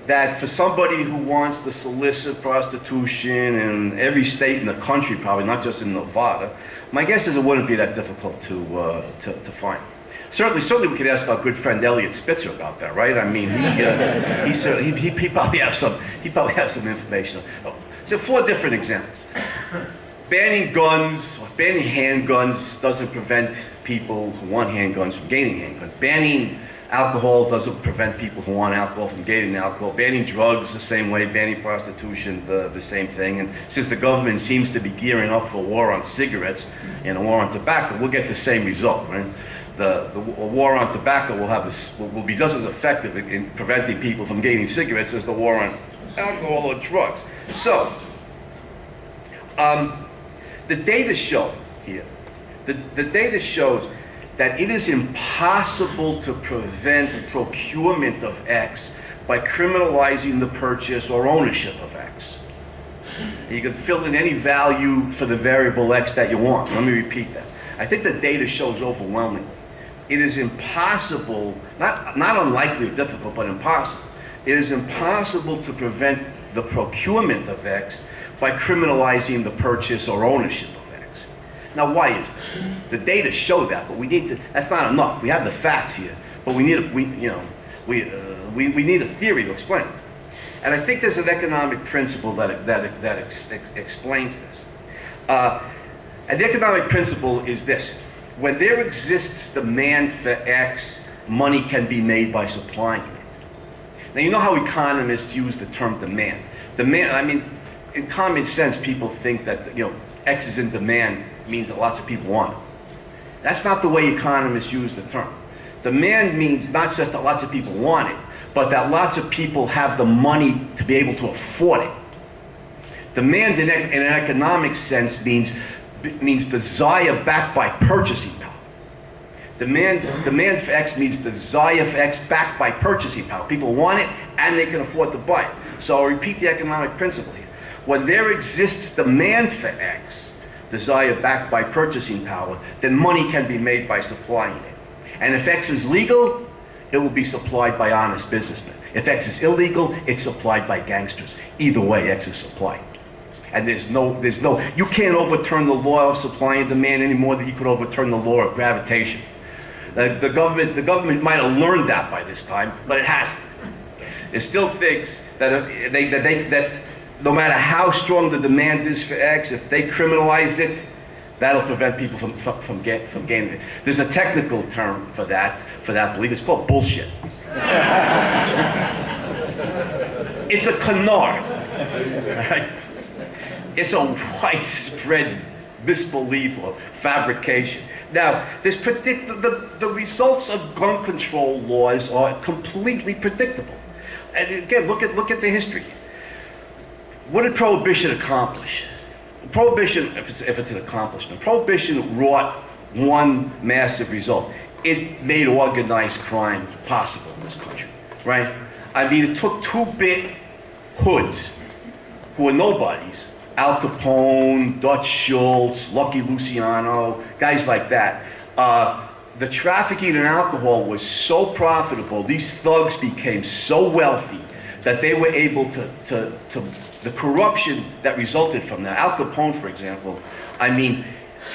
that for somebody who wants to solicit prostitution in every state in the country, probably not just in Nevada, my guess is it wouldn't be that difficult to find. Certainly we could ask our good friend Elliot Spitzer about that, right? I mean, he probably have some information. So 4 different examples. Banning guns, or banning handguns doesn't prevent people who want handguns from gaining handguns. Banning alcohol doesn't prevent people who want alcohol from gaining alcohol. Banning drugs the same way, banning prostitution the same thing. And since the government seems to be gearing up for a war on cigarettes and a war on tobacco, we'll get the same result, right? The war on tobacco will be just as effective in preventing people from gaining cigarettes as the war on alcohol or drugs. So, the data show here, the data shows that it is impossible to prevent procurement of X by criminalizing the purchase or ownership of X. You can fill in any value for the variable X that you want. Let me repeat that. I think the data shows overwhelmingly. It is impossible, not unlikely or difficult, but impossible. It is impossible to prevent the procurement of X by criminalizing the purchase or ownership of X. Now, why is that? The data show that, but we need to. That's not enough. We have the facts here, but we need a theory to explain it. And I think there's an economic principle that explains this. And the economic principle is this: when there exists demand for X, money can be made by supplying it. Now, you know how economists use the term demand. Demand, I mean, in common sense, people think that, you know, X is in demand means that lots of people want it. That's not the way economists use the term. Demand means not just that lots of people want it, but that lots of people have the money to be able to afford it. Demand in an economic sense means desire backed by purchasing power. Demand for X means desire for X backed by purchasing power. People want it and they can afford to buy it. So I'll repeat the economic principle here. When there exists demand for X, desire backed by purchasing power, then money can be made by supplying it. And if X is legal, it will be supplied by honest businessmen. If X is illegal, it's supplied by gangsters. Either way, X is supplied. And you can't overturn the law of supply and demand any more than you could overturn the law of gravitation. The government might have learned that by this time, but it hasn't. It still thinks that no matter how strong the demand is for X, if they criminalize it, that'll prevent people from gaining it. There's a technical term for that belief. It's called bullshit. It's a canard. Right? It's a widespread misbelief or fabrication. Now, the results of gun control laws are completely predictable. And again, look at the history. What did Prohibition accomplish? Prohibition, if it's an accomplishment, Prohibition wrought one massive result. It made organized crime possible in this country, right? I mean, it took 2-bit hoods who were nobodies, Al Capone, Dutch Schultz, Lucky Luciano, guys like that. The trafficking in alcohol was so profitable, these thugs became so wealthy that they were able to the corruption that resulted from that. Al Capone, for example, I mean,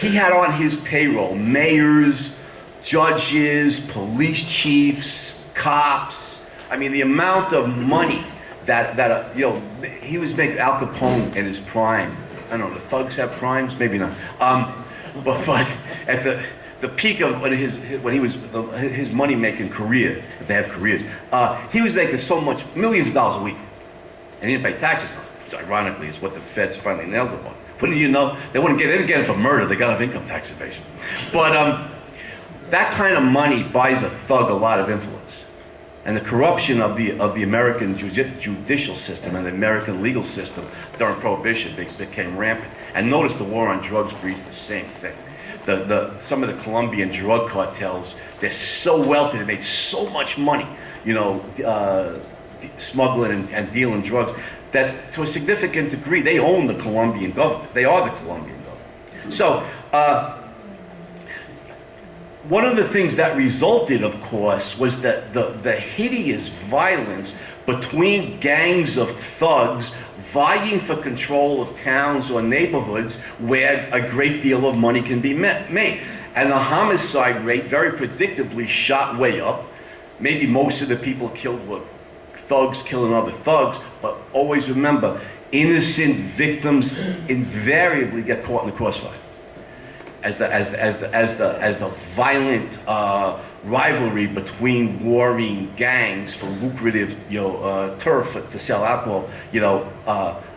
he had on his payroll mayors, judges, police chiefs, cops. I mean, the amount of money that he was making. Al Capone at his prime. I don't know, the thugs have primes? Maybe not. But at the peak of when he was his money-making career, if they have careers, he was making so much, millions of dollars a week. And he didn't pay taxes on it, which ironically is what the feds finally nailed upon. Wouldn't you know? They didn't get it for murder, they got it for income tax evasion. But that kind of money buys a thug a lot of influence. And the corruption of the American judicial system and the American legal system during Prohibition became rampant. And notice the war on drugs breeds the same thing. Some of the Colombian drug cartels, they're so wealthy, they made so much money, smuggling and dealing drugs, that to a significant degree, they own the Colombian government. They are the Colombian government. So, one of the things that resulted, of course, was that the hideous violence between gangs of thugs vying for control of towns or neighborhoods where a great deal of money can be made. And the homicide rate very predictably shot way up. Maybe most of the people killed were thugs killing other thugs, but always remember, innocent victims invariably get caught in the crossfire. As the violent rivalry between warring gangs for lucrative, turf to sell alcohol,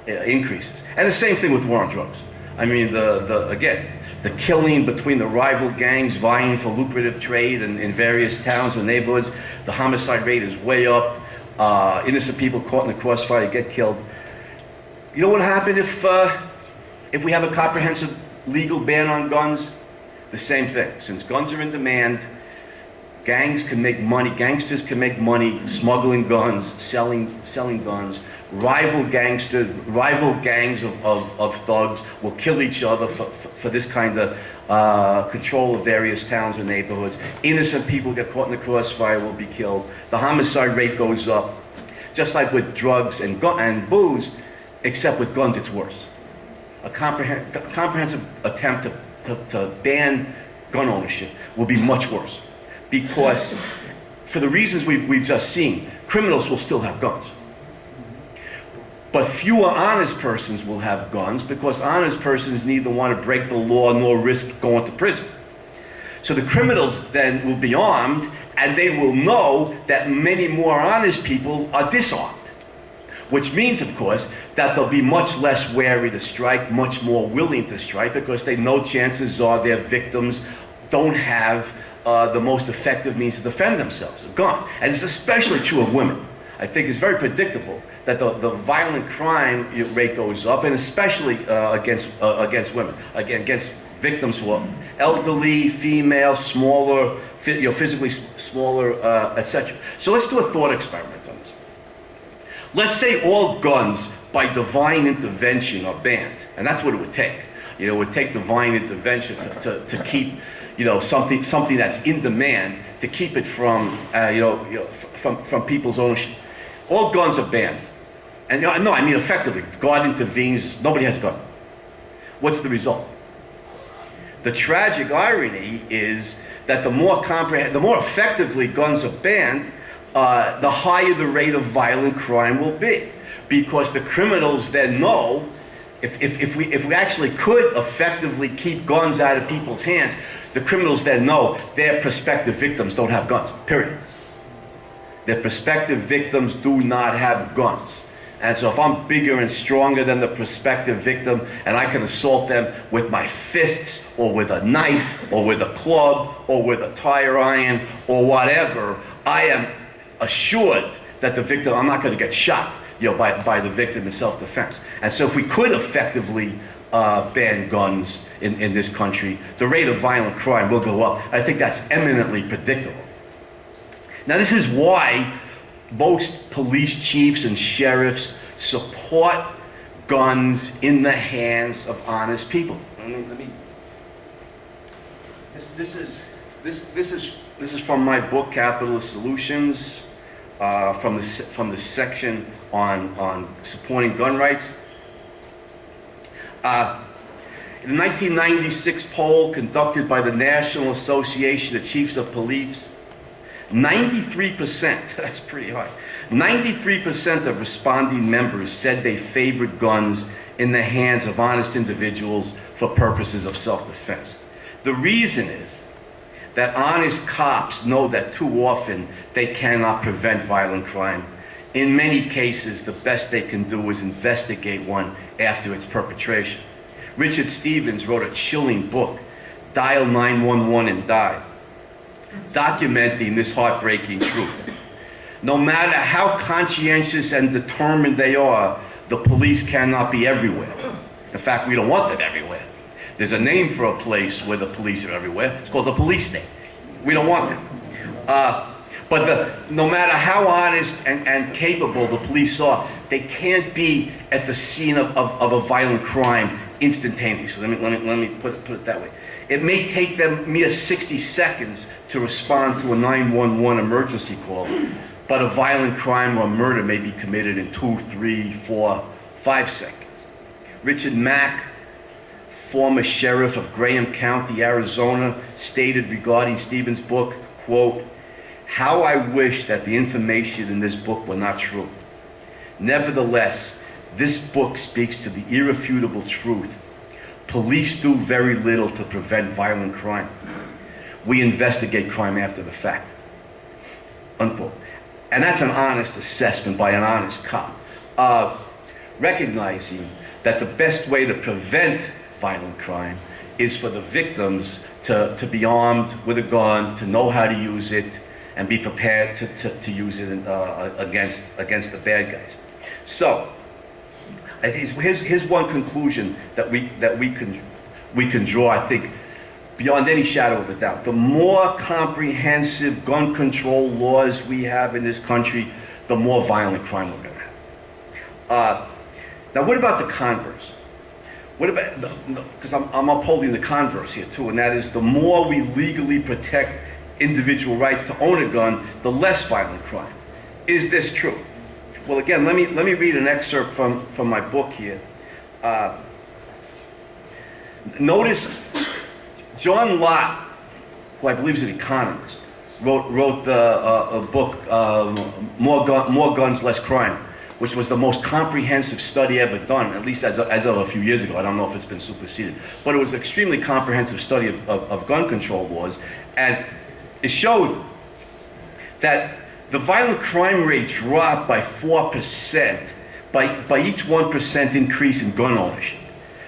increases. And the same thing with war on drugs. I mean, again, the killing between the rival gangs vying for lucrative trade in various towns or neighborhoods, the homicide rate is way up. Innocent people caught in the crossfire get killed. You know what happened if we have a comprehensive legal ban on guns? The same thing. Since guns are in demand, gangs can make money, gangsters can make money smuggling guns, selling guns. Rival gangs of thugs will kill each other for this kind of control of various towns or neighborhoods. Innocent people get caught in the crossfire, will be killed. The homicide rate goes up. Just like with drugs and booze, except with guns it's worse. A comprehensive attempt to ban gun ownership will be much worse, because for the reasons we've just seen, criminals will still have guns. But fewer honest persons will have guns, because honest persons neither want to break the law nor risk going to prison. So the criminals then will be armed, and they will know that many more honest people are disarmed. Which means, of course, that they'll be much less wary to strike, much more willing to strike, because they know chances are their victims don't have the most effective means to defend themselves, a gun. And it's especially true of women. I think it's very predictable that the violent crime rate goes up, and especially against women, against victims who are elderly, female, smaller, physically smaller, etc. So let's do a thought experiment on this. Let's say all guns by divine intervention are banned, and that's what it would take. It would take divine intervention to keep, something that's in demand, to keep it from people's ownership. All guns are banned, and no, I mean effectively. God intervenes. Nobody has a gun. What's the result? The tragic irony is that the more effectively guns are banned, the higher the rate of violent crime will be, because the criminals then know if we actually could effectively keep guns out of people's hands, the criminals then know their prospective victims don't have guns, period. Their prospective victims do not have guns. And so if I'm bigger and stronger than the prospective victim, and I can assault them with my fists, or with a knife, or with a club, or with a tire iron, or whatever, I am assured that the victim, I'm not going to get shot, by the victim in self-defense. And so if we could effectively ban guns in this country, the rate of violent crime will go up. I think that's eminently predictable. Now, this is why most police chiefs and sheriffs support guns in the hands of honest people. This is from my book, Capitalist Solutions, from the section on supporting gun rights. In a 1996 poll conducted by the National Association of Chiefs of Police, 93%, that's pretty high, 93% of responding members said they favored guns in the hands of honest individuals for purposes of self-defense. The reason is that honest cops know that too often they cannot prevent violent crime. In many cases, the best they can do is investigate one after its perpetration. Richard Stevens wrote a chilling book, Dial 911 and Die, documenting this heartbreaking truth. No matter how conscientious and determined they are, the police cannot be everywhere. In fact, we don't want them everywhere. There's a name for a place where the police are everywhere. It's called the police state. We don't want them. But no matter how honest and capable the police are, they can't be at the scene of a violent crime instantaneously. Let me put it that way. It may take them mere 60 seconds to respond to a 911 emergency call, but a violent crime or murder may be committed in 2, 3, 4, 5 seconds. Richard Mack, former sheriff of Graham County, Arizona, stated regarding Stevens' book, quote, "How I wish that the information in this book were not true. Nevertheless, this book speaks to the irrefutable truth. Police do very little to prevent violent crime. We investigate crime after the fact." Unquote. And that's an honest assessment by an honest cop. Recognizing that the best way to prevent violent crime is for the victims to be armed with a gun, to know how to use it, and be prepared to use it against the bad guys. So, I think here's one conclusion that we can draw, I think, beyond any shadow of a doubt. The more comprehensive gun control laws we have in this country, the more violent crime we're going to have. Now, what about the converse? What about, because I'm upholding the converse here too, and that is the more we legally protect individual rights to own a gun, the less violent crime. Is this true? Well, again, let me read an excerpt from my book here. Notice John Lott, who I believe is an economist, wrote a book, More Guns, Less Crime, which was the most comprehensive study ever done, at least as of a few years ago. I don't know if it's been superseded. But it was an extremely comprehensive study of gun control laws, and it showed that the violent crime rate dropped by 4% by each 1% increase in gun ownership.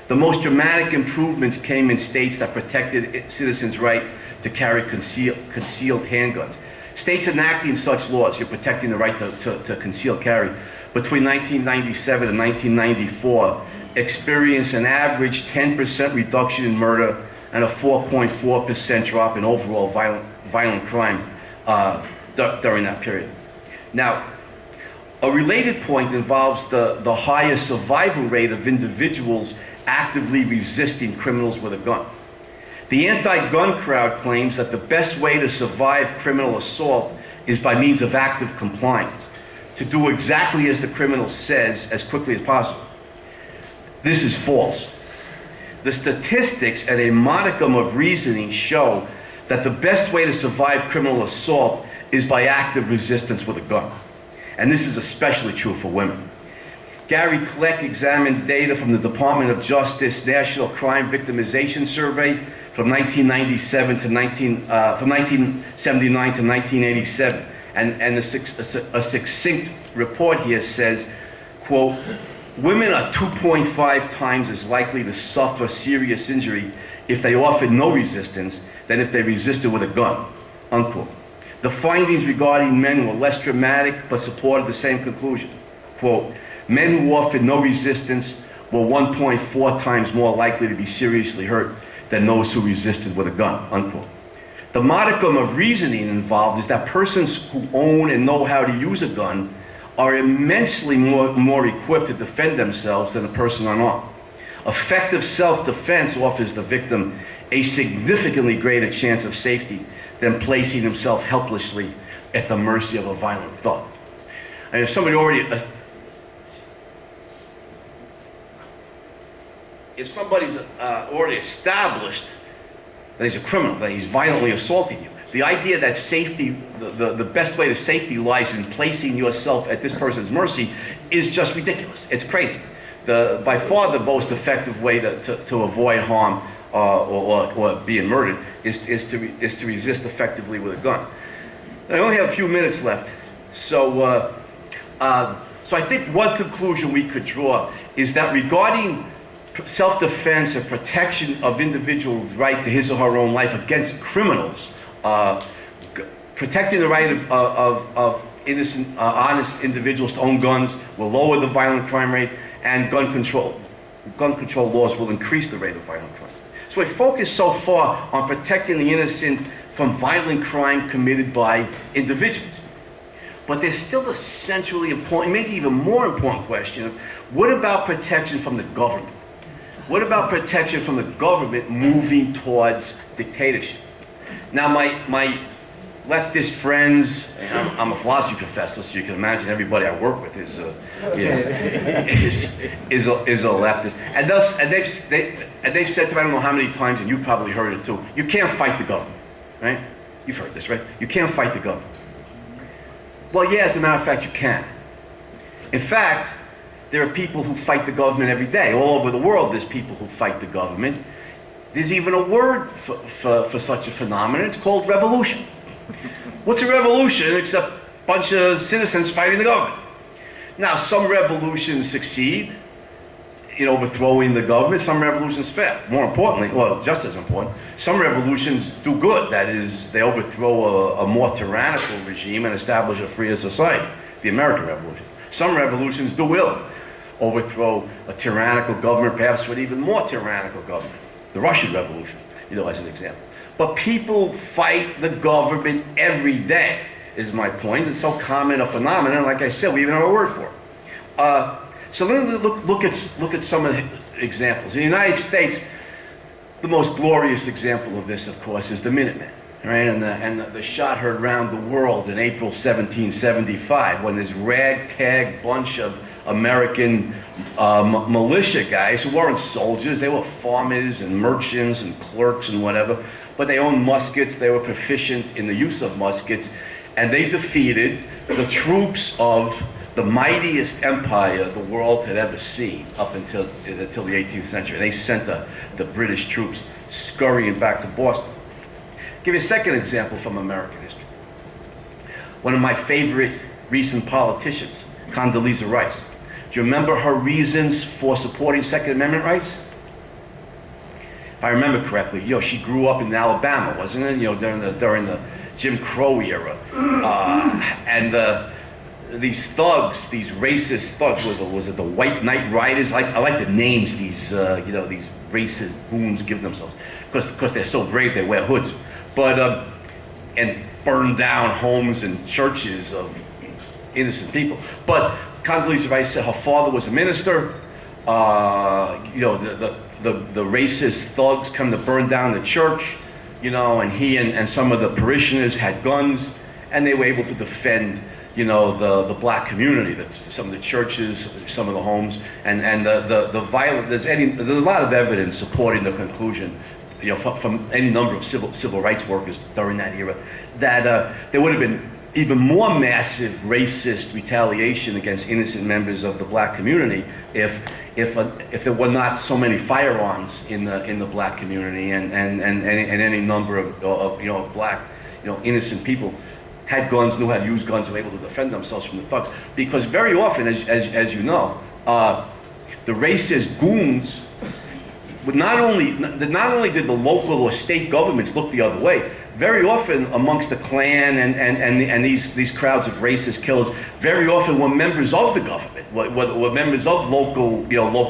The most dramatic improvements came in states that protected citizens' right to carry concealed handguns. States enacting such laws, you're protecting the right to concealed carry, between 1997 and 1994, experienced an average 10% reduction in murder and a 4.4% drop in overall violent crime during that period. Now, a related point involves the higher survival rate of individuals actively resisting criminals with a gun. The anti-gun crowd claims that the best way to survive criminal assault is by means of active compliance, to do exactly as the criminal says as quickly as possible. This is false. The statistics and a modicum of reasoning show that the best way to survive criminal assault is by active resistance with a gun. And this is especially true for women. Gary Kleck examined data from the Department of Justice National Crime Victimization Survey from 1997 to from 1979 to 1987. And a succinct report here says, quote, "Women are 2.5 times as likely to suffer serious injury if they offered no resistance than if they resisted with a gun," unquote. The findings regarding men were less dramatic but supported the same conclusion. Quote, "Men who offered no resistance were 1.4 times more likely to be seriously hurt than those who resisted with a gun," unquote. The modicum of reasoning involved is that persons who own and know how to use a gun are immensely more equipped to defend themselves than a person unarmed. Effective self-defense offers the victim a significantly greater chance of safety than placing himself helplessly at the mercy of a violent thug. And if somebody somebody's already established that he's a criminal, that he's violently assaulting you, the idea that safety, the best way to safety lies in placing yourself at this person's mercy is just ridiculous. It's crazy. By far the most effective way to avoid harm or being murdered is to resist effectively with a gun. I only have a few minutes left, so I think one conclusion we could draw is that regarding self-defense and protection of individual right to his or her own life against criminals, protecting the right of innocent, honest individuals to own guns will lower the violent crime rate, and gun control laws will increase the rate of violent crime. So we focus so far on protecting the innocent from violent crime committed by individuals. But there's still a centrally important, maybe even more important question of what about protection from the government? What about protection from the government moving towards dictatorship? Now, my leftist friends, and I'm a philosophy professor, so you can imagine everybody I work with is a leftist. And they've said to me, I don't know how many times, and you probably heard it too, you can't fight the government, right? You've heard this, right? You can't fight the government. Well, yeah, as a matter of fact, you can. In fact, there are people who fight the government every day. All over the world, there's people who fight the government. There's even a word for such a phenomenon. It's called revolution. What's a revolution except a bunch of citizens fighting the government? Now, some revolutions succeed in overthrowing the government. Some revolutions fail. More importantly, well, just as important, some revolutions do good. That is, they overthrow a more tyrannical regime and establish a freer society. The American Revolution. Some revolutions do ill. Overthrow a tyrannical government, perhaps with even more tyrannical government. The Russian Revolution, as an example. But people fight the government every day, is my point. It's so common a phenomenon, like I said, we even have a word for it. So let me look at some of the examples. In the United States, the most glorious example of this, of course, is the Minutemen, right? And the shot heard around the world in April 1775, when this ragtag bunch of American militia guys who weren't soldiers, they were farmers and merchants and clerks and whatever, but they owned muskets, they were proficient in the use of muskets, and they defeated the troops of the mightiest empire the world had ever seen up until the 18th century. They sent the British troops scurrying back to Boston. I'll give you a second example from American history. One of my favorite recent politicians, Condoleezza Rice. Do you remember her reasons for supporting Second Amendment rights? If I remember correctly, she grew up in Alabama, wasn't it? During the Jim Crow era, and these thugs, these racist thugs, was it the White Knight Riders? I like the names these these racist goons give themselves, because they're so brave they wear hoods, but and burn down homes and churches of innocent people. But Condoleezza Rice said her father was a minister. The racist thugs come to burn down the church, and he and some of the parishioners had guns, and they were able to defend, the black community, some of the churches, some of the homes, and the violence. There's a lot of evidence supporting the conclusion, from any number of civil rights workers during that era, that there would have been even more massive racist retaliation against innocent members of the black community if there were not so many firearms in the black community, and any number of black innocent people had guns, knew how to use guns, were able to defend themselves from the thugs. Because very often, as you know, the racist goons would not only did the local or state governments look the other way, very often amongst the Klan and these crowds of racist killers, very often were members of the government, were members of local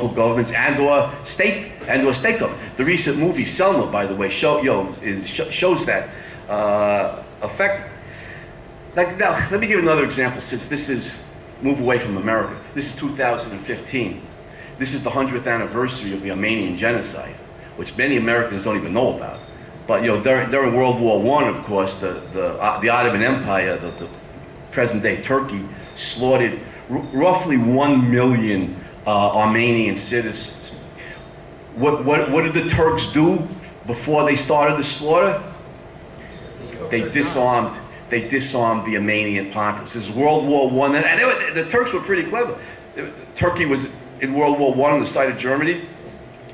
governments and/or state government. The recent movie Selma, by the way, shows that effect. Now, let me give another example, since this is move away from America. This is 2015. This is the 100th anniversary of the Armenian genocide, which many Americans don't even know about. But during World War I, of course, the Ottoman Empire, the present-day Turkey, slaughtered roughly 1 million Armenian citizens. What did the Turks do before they started the slaughter? They disarmed the Armenian populace. This is World War I, and the Turks were pretty clever. Turkey was in World War I on the side of Germany.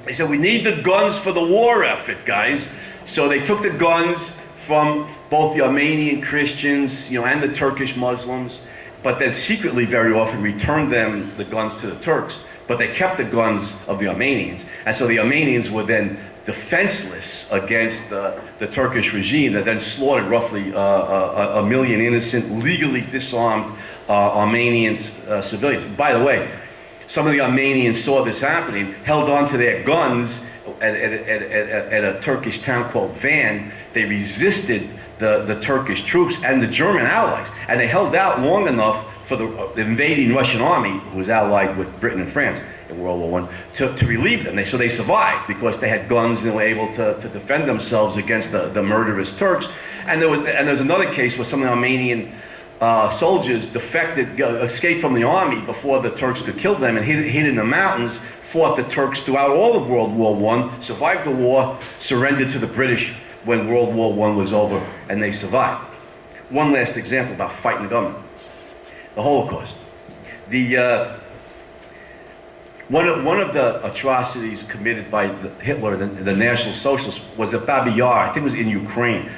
They said, we need the guns for the war effort, guys. So they took the guns from both the Armenian Christians, and the Turkish Muslims, but then secretly very often returned the guns to the Turks but they kept the guns of the Armenians, and so the Armenians were then defenseless against the Turkish regime that then slaughtered roughly a million innocent, legally disarmed Armenian civilians. By the way, some of the Armenians saw this happening, held on to their guns at a Turkish town called Van. They resisted the Turkish troops and the German allies, and they held out long enough for the invading Russian army, who was allied with Britain and France in World War I, to relieve them. So they survived because they had guns and were able to defend themselves against the murderous Turks. And there's another case where some of the Armenian soldiers defected, escaped from the army before the Turks could kill them, and hid in the mountains, fought the Turks throughout all of World War I, survived the war, surrendered to the British when World War I was over, and they survived. One last example about fighting the government. The Holocaust. One of the atrocities committed by Hitler, the National Socialists, was at Babi Yar, I think it was in Ukraine,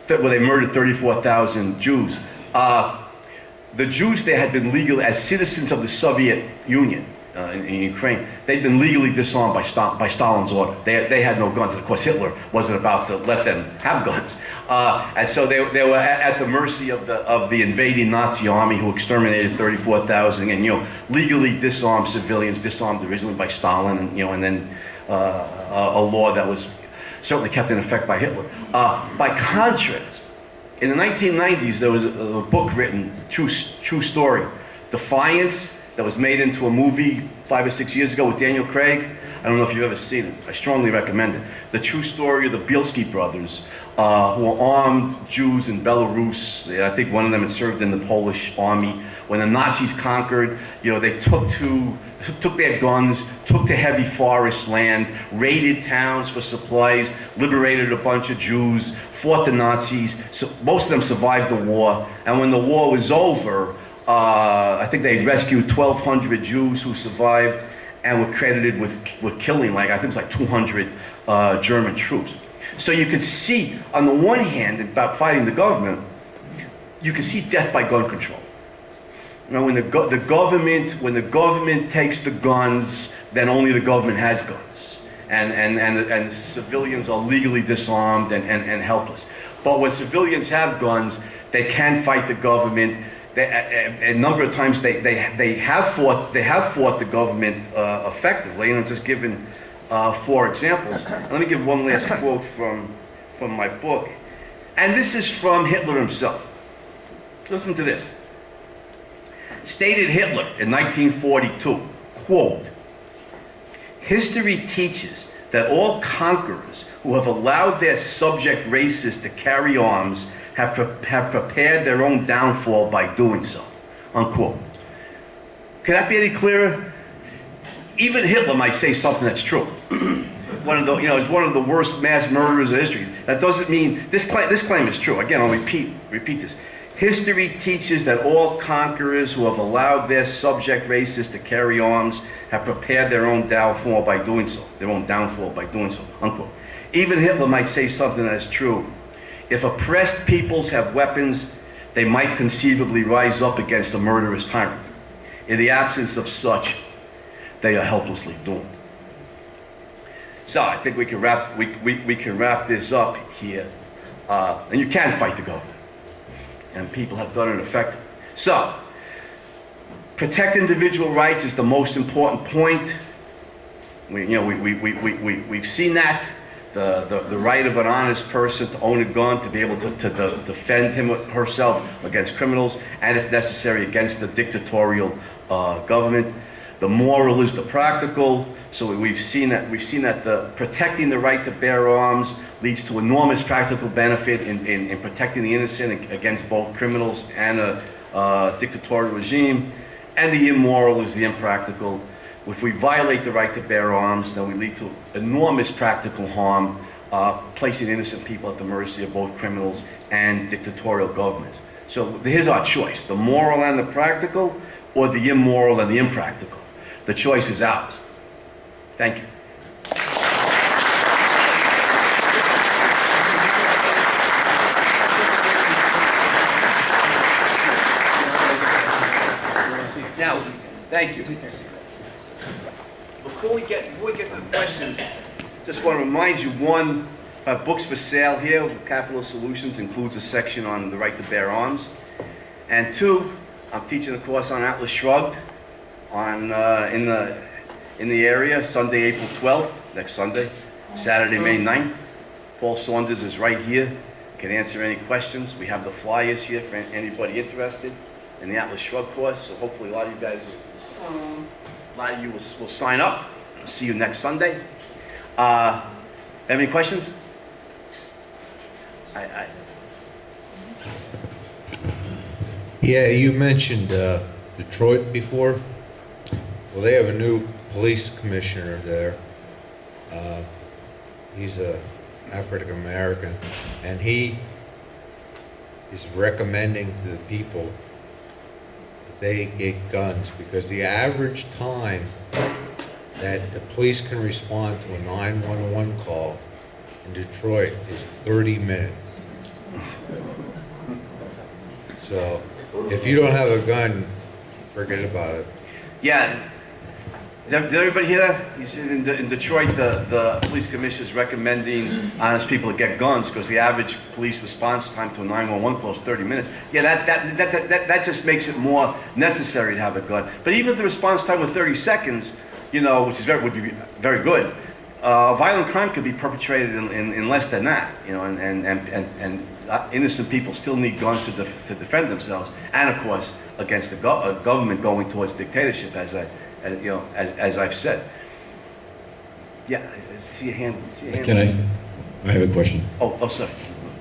where they murdered 34,000 Jews. The Jews there had been legal as citizens of the Soviet Union in Ukraine. They'd been legally disarmed by Stalin's order. They had no guns. And of course, Hitler wasn't about to let them have guns. And so they were at the mercy of the invading Nazi army, who exterminated 34,000 and legally disarmed civilians, disarmed originally by Stalin, and then a law that was certainly kept in effect by Hitler. By contrast, in the 1990s, there was a book written, true story, Defiance, that was made into a movie 5 or 6 years ago with Daniel Craig. I don't know if you've ever seen it. I strongly recommend it. The true story of the Bielski brothers, who were armed Jews in Belarus. I think one of them had served in the Polish army. When the Nazis conquered, they took their guns, took to heavy forest land, raided towns for supplies, liberated a bunch of Jews, fought the Nazis. So most of them survived the war. And when the war was over, I think they rescued 1,200 Jews who survived and were credited with killing, I think it was like 200 German troops. So you could see, on the one hand, about fighting the government, you can see death by gun control. When the government takes the guns, then only the government has guns, and civilians are legally disarmed and helpless. But when civilians have guns, they can fight the government. A number of times they have fought the government effectively, and I'm just giving 4 examples. Let me give one last quote from my book, and this is from Hitler himself. Listen to this. Stated Hitler in 1942, quote, "History teaches that all conquerors who have allowed their subject races to carry arms have prepared their own downfall by doing so," unquote. Can that be any clearer? Even Hitler might say something that's true. He's one of the worst mass murderers of history. That doesn't mean, this claim is true. Again, I'll repeat this. History teaches that all conquerors who have allowed their subject races to carry arms have prepared their own downfall by doing so. Unquote. Even Hitler might say something that is true. If oppressed peoples have weapons, they might conceivably rise up against a murderous tyrant. In the absence of such, they are helplessly doomed. So I think we can wrap this up here. And you can fight the government, and people have done it effectively. So, protect individual rights is the most important point. We've seen that. The right of an honest person to own a gun, to be able to defend him or herself against criminals, and if necessary against the dictatorial government. The moral is the practical. So we've seen that protecting the right to bear arms leads to enormous practical benefit in protecting the innocent against both criminals and a dictatorial regime. And the immoral is the impractical. If we violate the right to bear arms, then we lead to enormous practical harm, placing innocent people at the mercy of both criminals and dictatorial governments. So here's our choice: the moral and the practical, or the immoral and the impractical. The choice is ours. Thank you. Now, thank you. before we get to the questions, just want to remind you, one, books for sale here with Capital Solutions includes a section on the right to bear arms. And two, I'm teaching a course on Atlas Shrugged on, in the area, Sunday, April 12th, next Sunday, Saturday, May 9th. Paul Saunders is right here, can answer any questions. We have the flyers here for anybody interested in the Atlas Shrugged course, so hopefully a lot of you guys, will sign up. I'll see you next Sunday. Have any questions? Yeah, you mentioned Detroit before. Well, they have a new police commissioner there. He's a African American, and he is recommending to the people that they get guns, because the average time that the police can respond to a 911 call in Detroit is 30 minutes. So if you don't have a gun, forget about it. Yeah. Did everybody hear that? You said in Detroit, the police commissioner is recommending honest people to get guns because the average police response time to a 911 call is 30 minutes. Yeah, that just makes it more necessary to have a gun. But even if the response time was 30 seconds, you know, which is would be very good, violent crime could be perpetrated in less than that. You know, and innocent people still need guns to defend themselves, and of course against the government going towards dictatorship, as I've said. Yeah, see a hand. Can I have a question. Oh, sorry.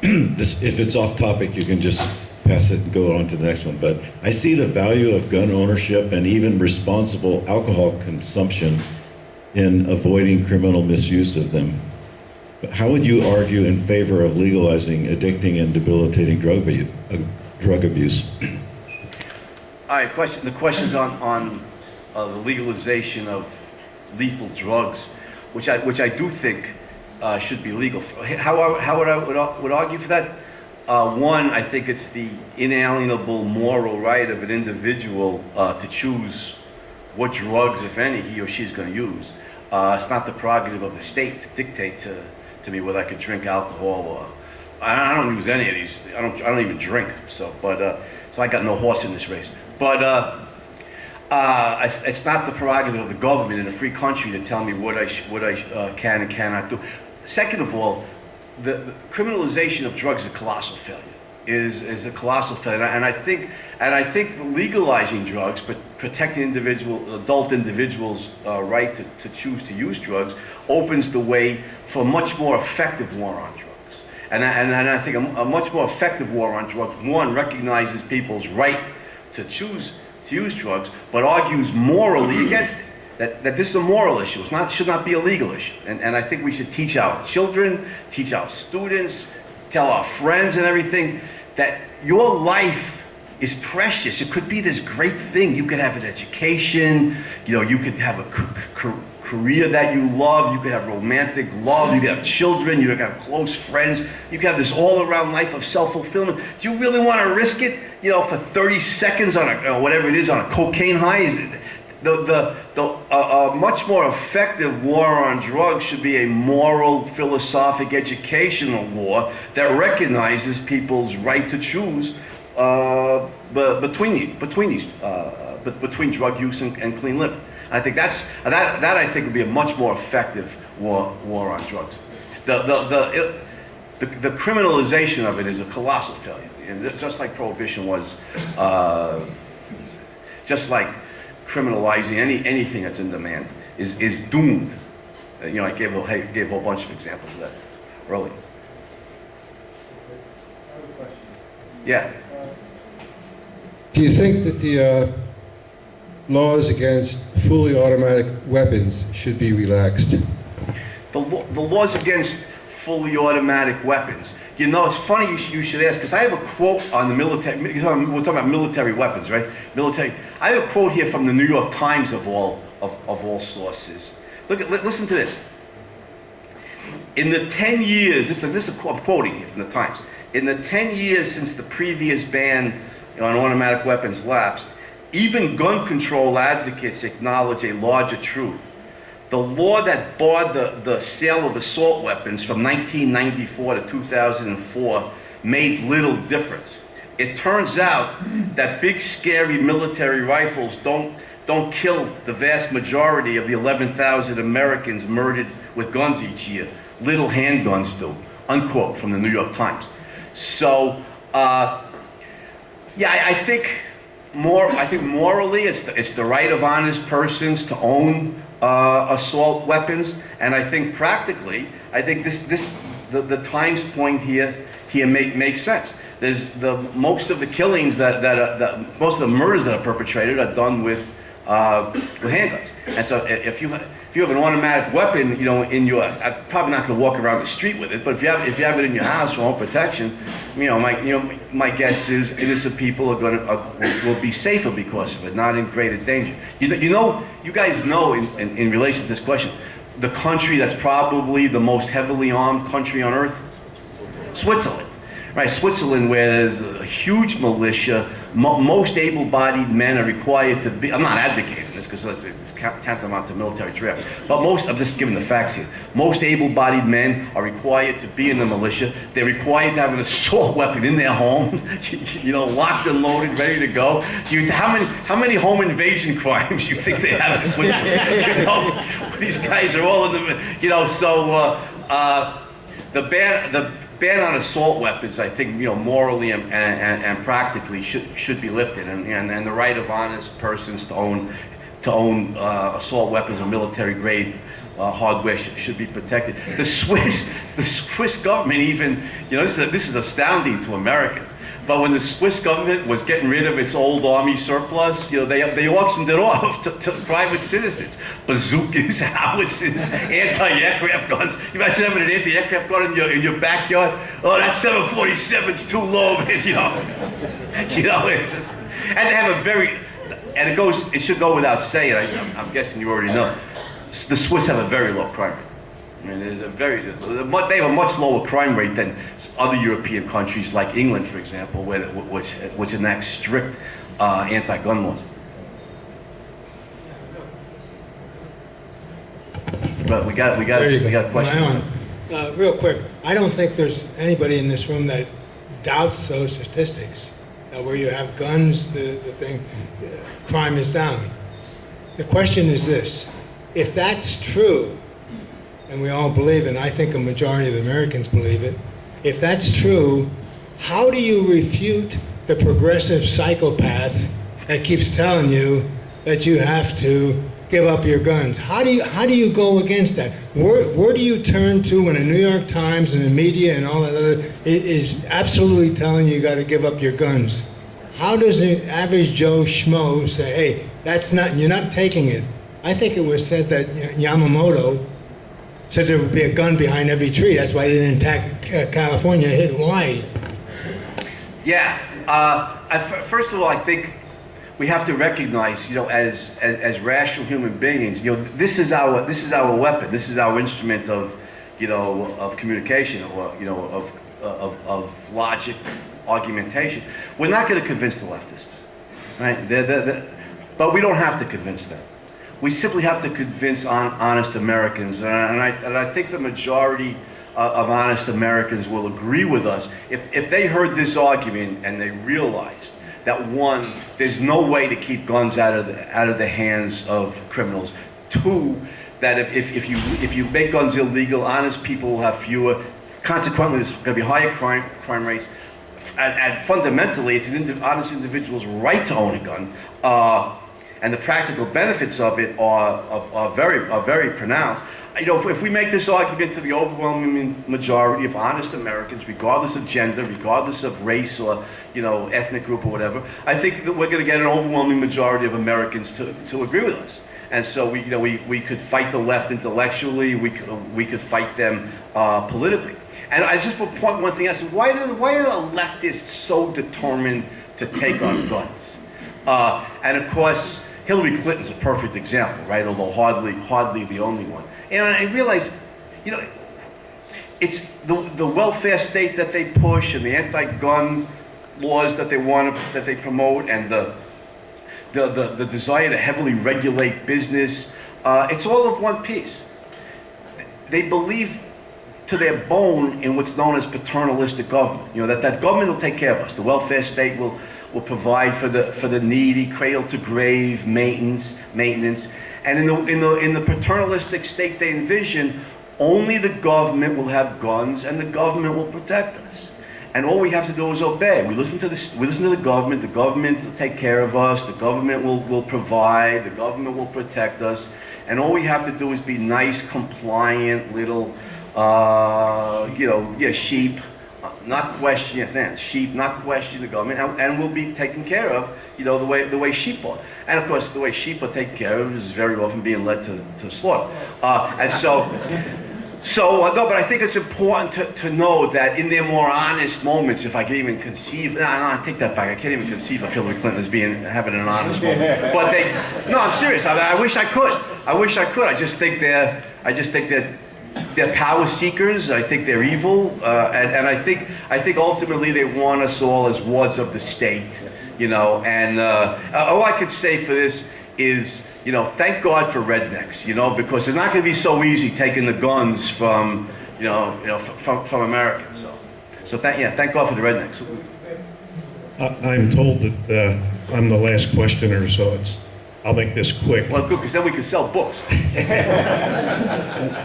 If it's off topic, you can just pass it and go on to the next one. But I see the value of gun ownership and even responsible alcohol consumption in avoiding criminal misuse of them. But how would you argue in favor of legalizing addicting and debilitating drug abuse? All right, the question's on the legalization of lethal drugs, which I do think should be legal. How would I argue for that? One, I think it's the inalienable moral right of an individual to choose what drugs, if any, he or she is going to use. It's not the prerogative of the state to dictate to me whether I could drink alcohol or I don't use any of these. I don't even drink. So I got no horse in this race. But it's not the prerogative of the government in a free country to tell me what I can and cannot do. Second of all, the criminalization of drugs is a colossal failure. Is a colossal failure, and I think legalizing drugs, but protecting adult individuals' right to choose to use drugs, opens the way for a much more effective war on drugs. And I think a much more effective war on drugs, one, recognizes people's right to choose to use drugs, but argues morally against it. That this is a moral issue. Should not be a legal issue. And I think we should teach our children, teach our students, tell our friends and everything that your life is precious. It could be this great thing. You could have an education, you could have a career that you love, you could have romantic love, you could have children, you could have close friends, you could have this all-around life of self-fulfillment. Do you really want to risk it, for 30 seconds on whatever it is, on a cocaine high? Is it, a much more effective war on drugs should be a moral, philosophic, educational war that recognizes people's right to choose between drug use and clean living. I think that I think would be a much more effective war on drugs. The criminalization of it is a colossal failure, and just like prohibition was, just like criminalizing anything that's in demand is doomed. I gave a whole bunch of examples of that earlier. Yeah. Do you think that the laws against fully automatic weapons should be relaxed? The laws against fully automatic weapons. It's funny you should ask, because I have a quote on the military. We're talking about military weapons, right? Military. I have a quote here from the New York Times of all sources. Listen to this. In the 10 years, I'm quoting here from the Times. In the 10 years since the previous ban on automatic weapons lapsed, even gun control advocates acknowledge a larger truth. the law that barred the sale of assault weapons from 1994 to 2004 made little difference. It turns out that big, scary military rifles don't kill the vast majority of the 11,000 Americans murdered with guns each year. Little handguns do, unquote, from the New York Times. So, yeah, I think morally it's the right of honest persons to own assault weapons, and I think practically, I think the Times point here makes sense. There's most of the killings most of the murders that are perpetrated are done with handguns, and so if you have an automatic weapon, you know, in your, I'm probably not going to walk around the street with it, but if you have it in your house for home protection, my guess is innocent people will be safer because of it, not in greater danger. You guys know in relation to this question, the country that's probably the most heavily armed country on earth, Switzerland. Right, Switzerland, where there's a huge militia, most able-bodied men are required to be. I'm not advocating this because it's tantamount to military draft, but I'm just giving the facts here. Most able-bodied men are required to be in the militia. They're required to have an assault weapon in their home, locked and loaded, ready to go. How many home invasion crimes you think they have in Switzerland? These guys are all in the, so the ban on assault weapons, I think, morally and practically should be lifted, and the right of honest persons to own assault weapons or military grade hardware should be protected. The Swiss government even, this is astounding to Americans. But when the Swiss government was getting rid of its old army surplus, they auctioned it off to private citizens. Bazookas, howitzers, anti-aircraft guns. You imagine having an anti-aircraft gun in your backyard? Oh, that 747's too low, man. It's just, and they have a very, and it should go without saying. I'm guessing you already know. The Swiss have a very low crime rate. I mean, they have a much lower crime rate than other European countries like England, for example, which enact strict anti-gun laws. But we got a question. Real quick, I don't think there's anybody in this room that doubts those statistics. Where you have guns, crime is down. The question is this: if that's true, and we all believe it, and I think a majority of the Americans believe it, if that's true, how do you refute the progressive psychopath that keeps telling you that you have to give up your guns? How do you go against that? Where do you turn to when the New York Times and the media and all that other is absolutely telling you got to give up your guns? How does the average Joe Schmo say, hey, you're not taking it? I think it was said that Yamamoto said there would be a gun behind every tree. That's why they didn't attack California, hit Hawaii. Yeah. First of all, I think we have to recognize, as rational human beings, this is our weapon. This is our instrument of communication, or of logic, argumentation. We're not going to convince the leftists, right? But we don't have to convince them. We simply have to convince honest Americans, and I think the majority of honest Americans will agree with us if they heard this argument and they realized that, one, there's no way to keep guns out of the hands of criminals. Two, that if you make guns illegal, honest people will have fewer. Consequently, there's going to be higher crime rates. And fundamentally, it's an honest individual's right to own a gun. And the practical benefits of it are very pronounced. If we make this argument to the overwhelming majority of honest Americans, regardless of gender, regardless of race or ethnic group or whatever, I think that we're going to get an overwhelming majority of Americans to agree with us. And so we could fight the left intellectually, we could fight them politically. And I just want to point one thing out: why are the leftists so determined to take our guns? And of course, Hillary Clinton's a perfect example, right? Although hardly the only one. And I realize, it's the welfare state that they push, and the anti-gun laws that they promote, and the desire to heavily regulate business, It's all of one piece. They believe to their bone in what's known as paternalistic government. You know, that government will take care of us. The welfare state will provide for the needy, cradle to grave maintenance. And in the paternalistic state they envision, only the government will have guns and the government will protect us. And all we have to do is obey. We listen to the government will take care of us, the government will provide, the government will protect us, and all we have to do is be nice, compliant little sheep, not question sheep, not question the government, and we'll be taken care of, the way sheep are. And of course, the way sheep are taken care of is very often being led to slaughter. But I think it's important to know that in their more honest moments, if I can even conceive, I take that back. I can't even conceive of Hillary Clinton as having an honest moment. But I'm serious. I wish I could. I just think they're power seekers. I think they're evil, and I think ultimately they want us all as wards of the state, And all I could say for this is, thank God for rednecks, because it's not going to be so easy taking the guns from Americans. So thank God for the rednecks. I'm told that I'm the last questioner, so I'll make this quick. Well, good, because then we can sell books.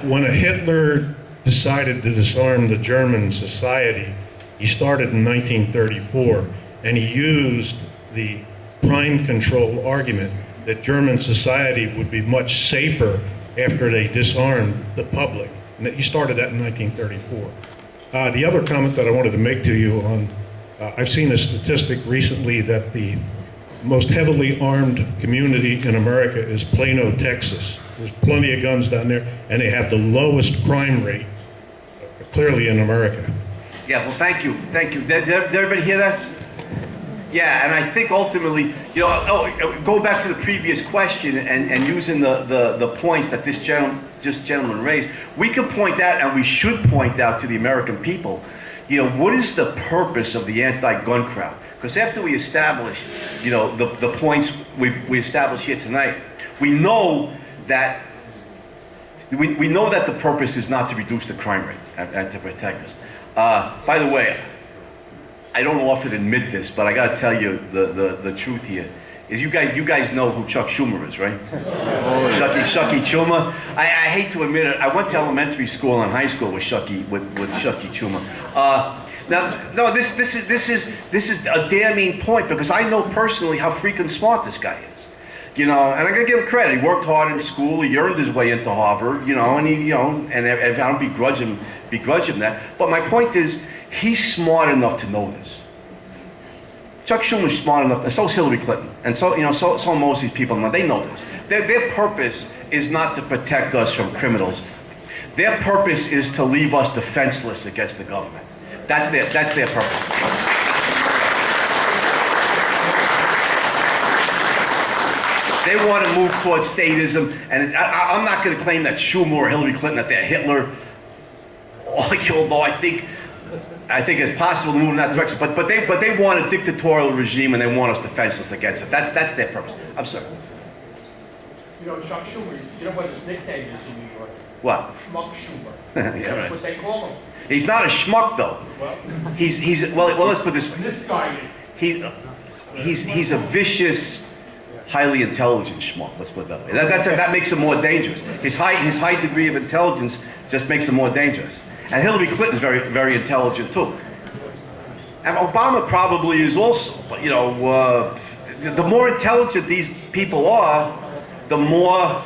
When Hitler decided to disarm the German society, he started in 1934, and he used the prime control argument that German society would be much safer after they disarmed the public. And he started that in 1934. The other comment that I wanted to make to you on, I've seen a statistic recently that the most heavily armed community in America is Plano, Texas. There's plenty of guns down there, and they have the lowest crime rate, clearly in America. Yeah, well, thank you. Did everybody hear that? Yeah, and I think ultimately, go back to the previous question and using the points that this gentleman raised, we can point out, and we should point out to the American people, what is the purpose of the anti-gun crowd? Because after we establish, the points we established here tonight, we know that the purpose is not to reduce the crime rate and to protect us. By the way, I don't often admit this, but I got to tell you the truth here. Is you guys know who Chuck Schumer is, right? Shucky Schumer. I hate to admit it. I went to elementary school and high school with Shucky Schumer. No, this is a damning point, because I know personally how freaking smart this guy is. And I gotta give him credit. He worked hard in school. He earned his way into Harvard. And I don't begrudge him that. But my point is, he's smart enough to know this. Chuck Schumer's smart enough, and so is Hillary Clinton, and so are most of these people. Now they know this. Their purpose is not to protect us from criminals. Their purpose is to leave us defenseless against the government. That's their purpose. They want to move towards statism, and I'm not going to claim that Schumer or Hillary Clinton, that they're Hitler. Although I think it's possible to move in that direction. But they want a dictatorial regime, and they want us defenseless against it. That's their purpose. I'm sorry. Chuck Schumer, you know what his nickname is in New York? What? Schmuck Schumer. Yeah, right. That's what they call him. He's not a schmuck, though. Well, well, let's put this way. This guy is. He's a vicious, highly intelligent schmuck. Let's put it that way. That makes him more dangerous. His high degree of intelligence just makes him more dangerous. And Hillary Clinton's very, very intelligent too. And Obama probably is also. But the more intelligent these people are, the more.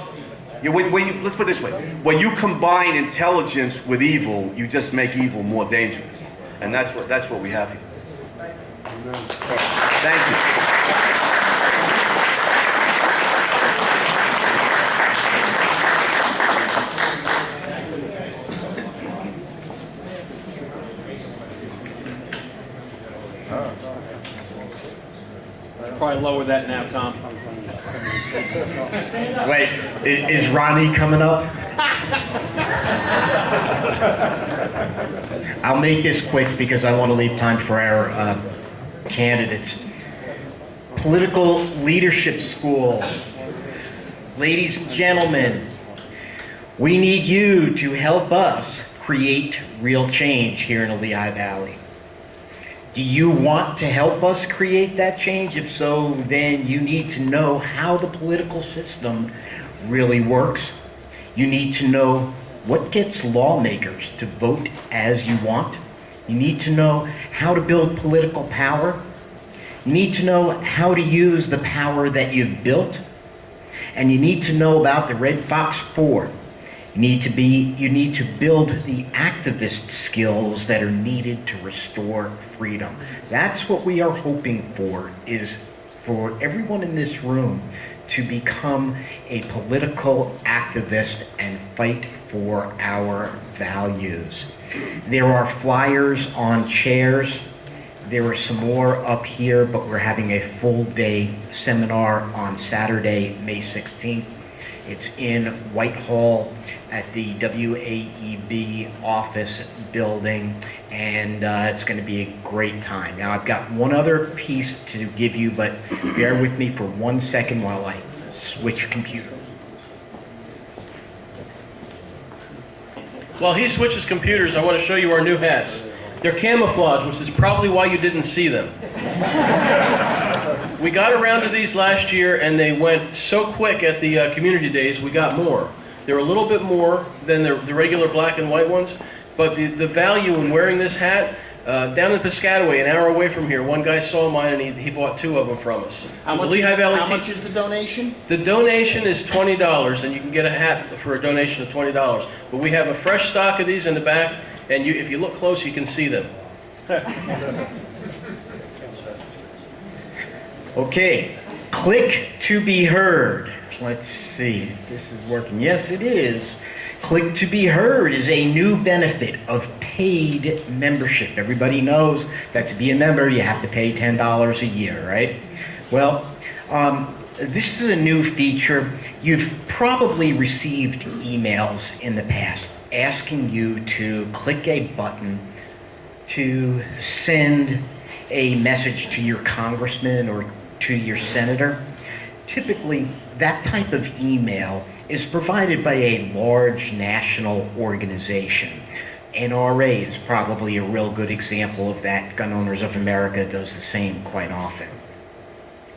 Let's put it this way: when you combine intelligence with evil, you just make evil more dangerous, and that's what we have here. Thank you. Probably lower that now, Tom. Wait, is Ronnie coming up? I'll make this quick because I want to leave time for our candidates. Political Leadership School. Ladies and gentlemen, we need you to help us create real change here in the Lehigh Valley. Do you want to help us create that change? If so, then you need to know how the political system really works. You need to know what gets lawmakers to vote as you want. You need to know how to build political power. You need to know how to use the power that you've built. And you need to know about the Red Fox 4. You need to build the activist skills that are needed to restore freedom. That's what we are hoping for, is for everyone in this room to become a political activist and fight for our values. There are flyers on chairs. There are some more up here, but we're having a full-day seminar on Saturday, May 16th. It's in Whitehall at the WAEB office building, and it's going to be a great time. Now, I've got one other piece to give you, but bear with me for 1 second while I switch computers. While he switches computers, I want to show you our new hats. They're camouflage, which is probably why you didn't see them. We got around to these last year, and they went so quick at the community days, we got more. They're a little bit more than the regular black and white ones, but the value in wearing this hat, down in Piscataway, an hour away from here, one guy saw mine and he bought 2 of them from us. How much is the donation? The donation is $20, and you can get a hat for a donation of $20. But we have a fresh stock of these in the back, and if you look close, you can see them. Okay, click to be heard. Let's see if this is working. Yes, it is. Click to be heard is a new benefit of paid membership. Everybody knows that to be a member, you have to pay $10 a year, right? Well, this is a new feature. You've probably received emails in the past asking you to click a button to send a message to your congressman or to your senator. Typically, that type of email is provided by a large national organization. NRA is probably a real good example of that. Gun Owners of America does the same quite often.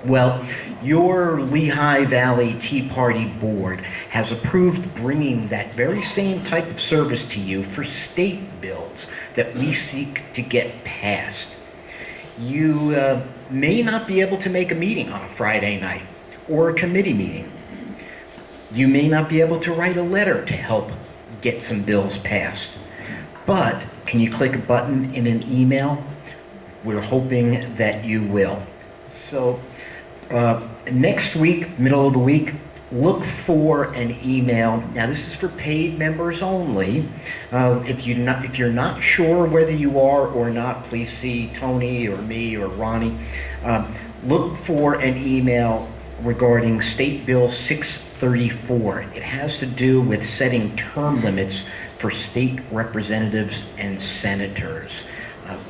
Well, your Lehigh Valley Tea Party board has approved bringing that very same type of service to you for state bills that we seek to get passed. You may not be able to make a meeting on a Friday night or a committee meeting. You may not be able to write a letter to help get some bills passed. But can you click a button in an email? We're hoping that you will. So next week, middle of the week, look for an email. Now this is for paid members only. If you're not sure whether you are or not, please see Tony or me or Ronnie. Look for an email regarding State Bill 634. It has to do with setting term limits for state representatives and senators.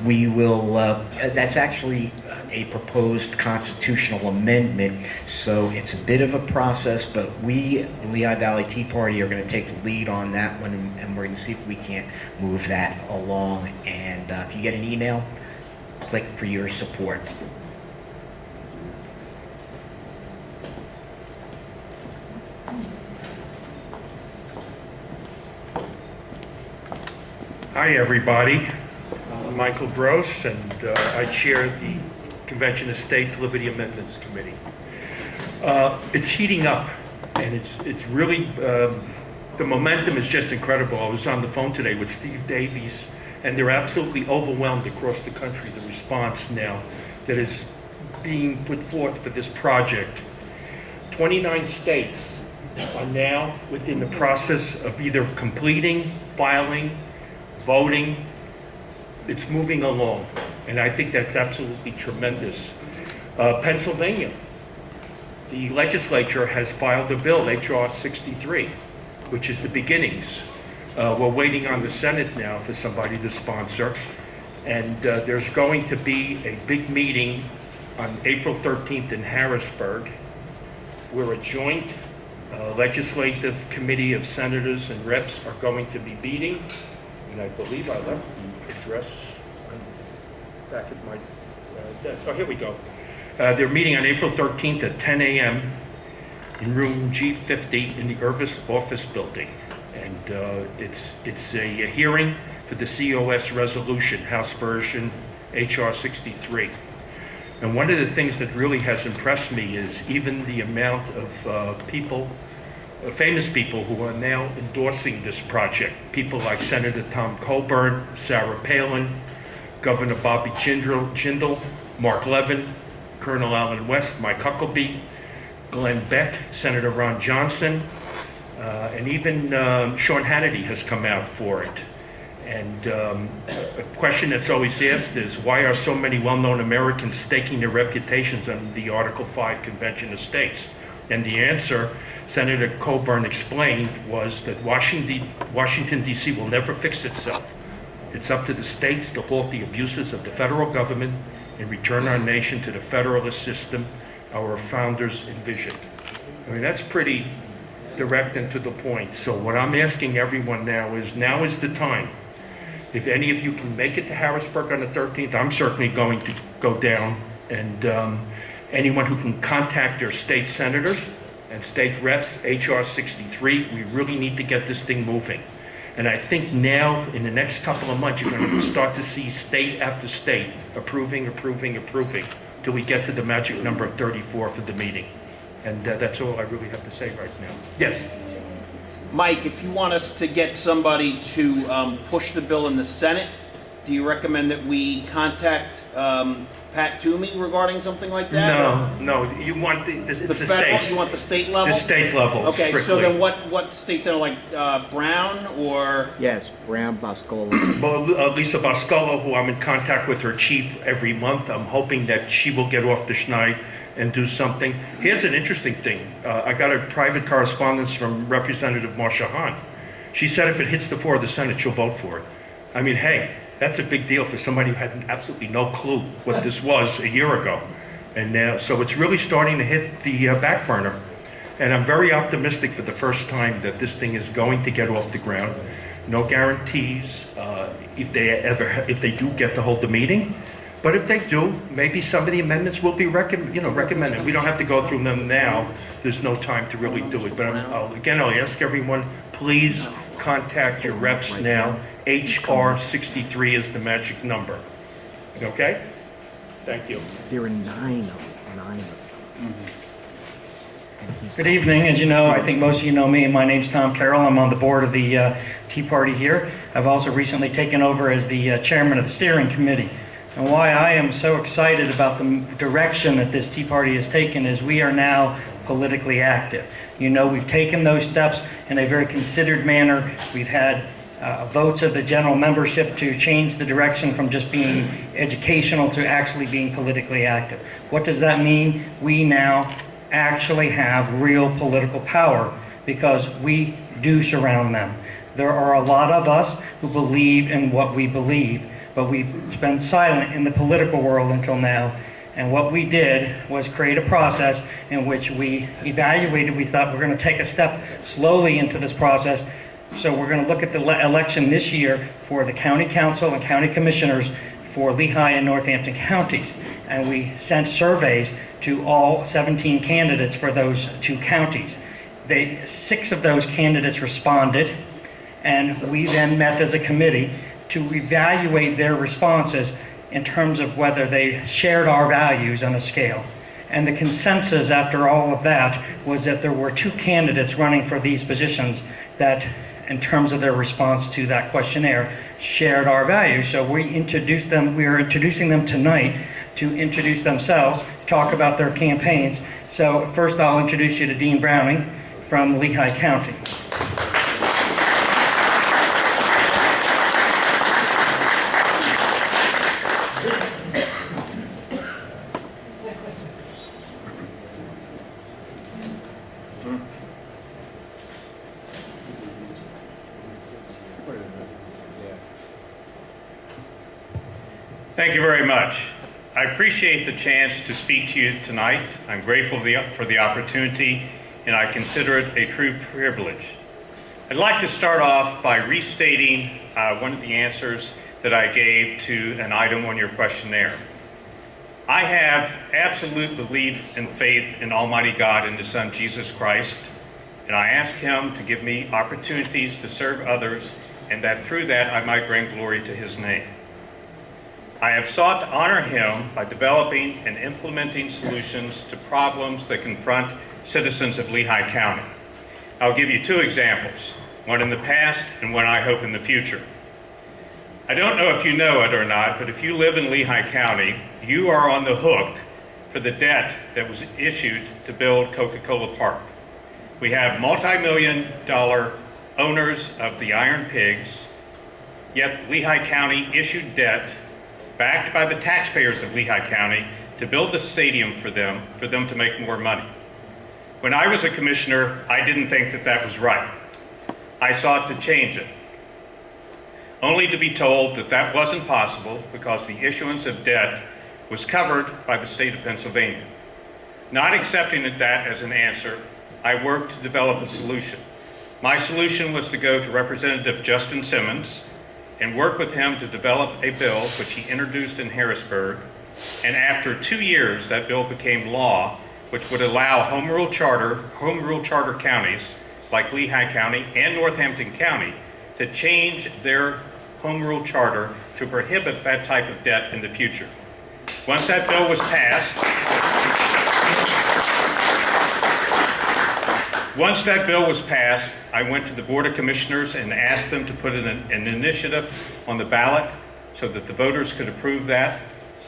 That's actually a proposed constitutional amendment, so it's a bit of a process, but we, the Lehigh Valley Tea Party, are going to take the lead on that one, and we're going to see if we can't move that along. And if you get an email, click for your support. Hi, everybody. I'm Michael Gross, and I chair the Convention of States Liberty Amendments Committee. It's heating up, and it's really, the momentum is just incredible. I was on the phone today with Steve Davies, and they're absolutely overwhelmed across the country, the response now that is being put forth for this project. 29 states are now within the process of either completing, filing, voting. It's moving along, and I think that's absolutely tremendous. Pennsylvania, the legislature has filed a bill, H.R. 63, which is the beginnings. We're waiting on the Senate now for somebody to sponsor, and there's going to be a big meeting on April 13th in Harrisburg, where a joint Legislative Committee of Senators and Reps are going to be meeting, and I believe I left the address back at my desk. Oh, here we go. They're meeting on April 13th at 10 a.m. in room G50 in the Irvis Office Building. And it's a hearing for the COS resolution, House version HR 63. And one of the things that really has impressed me is even the amount of people, famous people who are now endorsing this project. People like Senator Tom Coburn, Sarah Palin, Governor Bobby Jindal, Mark Levin, Colonel Allen West, Mike Huckabee, Glenn Beck, Senator Ron Johnson, and even Sean Hannity has come out for it. And a question that's always asked is, why are so many well-known Americans staking their reputations on the Article 5 Convention of States? And the answer, Senator Coburn explained, was that Washington, D.C. will never fix itself. It's up to the states to halt the abuses of the federal government and return our nation to the federalist system our founders envisioned. I mean, that's pretty direct and to the point. So what I'm asking everyone now is the time. If any of you can make it to Harrisburg on the 13th, I'm certainly going to go down. And anyone who can contact their state senators and state reps, HR 63, we really need to get this thing moving. And I think now, in the next couple of months, you're going to start to see state after state approving, till we get to the magic number of 34 for the meeting. And that's all I really have to say right now. Yes? Mike, if you want us to get somebody to push the bill in the Senate, do you recommend that we contact Pat Toomey regarding something like that? No, you want the federal, state. you want the state level? The state level, Okay, strictly. so then what states are like Brown or? Yes, Brown, Boscola. Well, Lisa Boscola, who I'm in contact with her chief every month, I'm hoping that she will get off the schneid and do something. Here's an interesting thing. I got a private correspondence from Representative Marsha Hahn. She said if it hits the floor of the Senate, she'll vote for it. I mean, hey, that's a big deal for somebody who had absolutely no clue what this was a year ago. And now, so it's really starting to hit the back burner. And I'm very optimistic for the first time that this thing is going to get off the ground. No guarantees if they do get to hold the meeting. But if they do, maybe some of the amendments will be recommended. We don't have to go through them now. There's no time to really do it. But I'll ask everyone, please contact your reps now. HR 63 is the magic number. Okay? Thank you. There are 9 of them. Good evening. As you know, I think most of you know me. My name's Tom Carroll. I'm on the board of the Tea Party here. I've also recently taken over as the chairman of the steering committee. And why I am so excited about the direction that this Tea Party has taken is we are now politically active. You know, we've taken those steps in a very considered manner. We've had votes of the general membership to change the direction from just being educational to actually being politically active. What does that mean? We now actually have real political power because we do surround them. There are a lot of us who believe in what we believe, but we've been silent in the political world until now. And what we did was create a process in which we evaluated. We thought we're going to take a step slowly into this process. So we're going to look at the election this year for the county council and county commissioners for Lehigh and Northampton counties. And we sent surveys to all 17 candidates for those 2 counties. 6 of those candidates responded, and we then met as a committee to evaluate their responses in terms of whether they shared our values on a scale. And the consensus after all of that was that there were 2 candidates running for these positions that, in terms of their response to that questionnaire, shared our values. So we introduced them, we are introducing them tonight to introduce themselves, talk about their campaigns. So first I'll introduce you to Dean Browning from Lehigh County. Thank you very much. I appreciate the chance to speak to you tonight. I'm grateful for the opportunity and I consider it a true privilege. I'd like to start off by restating one of the answers that I gave to an item on your questionnaire. I have absolute belief and faith in Almighty God and His Son, Jesus Christ, and I ask Him to give me opportunities to serve others, and that through that I might bring glory to His name. I have sought to honor Him by developing and implementing solutions to problems that confront citizens of Lehigh County. I'll give you two examples, one in the past and one I hope in the future. I don't know if you know it or not, but if you live in Lehigh County, you are on the hook for the debt that was issued to build Coca-Cola Park. We have multi-million-dollar owners of the Iron Pigs, yet Lehigh County issued debt backed by the taxpayers of Lehigh County to build the stadium for them to make more money. When I was a commissioner, I didn't think that that was right. I sought to change it, only to be told that that wasn't possible because the issuance of debt was covered by the state of Pennsylvania. Not accepting that as an answer, I worked to develop a solution. My solution was to go to Representative Justin Simmons and work with him to develop a bill which he introduced in Harrisburg, and after 2 years that bill became law, which would allow home rule charter counties like Lehigh County and Northampton County to change their home rule charter to prohibit that type of debt in the future. Once that bill was passed, I went to the Board of Commissioners and asked them to put an initiative on the ballot so that the voters could approve that.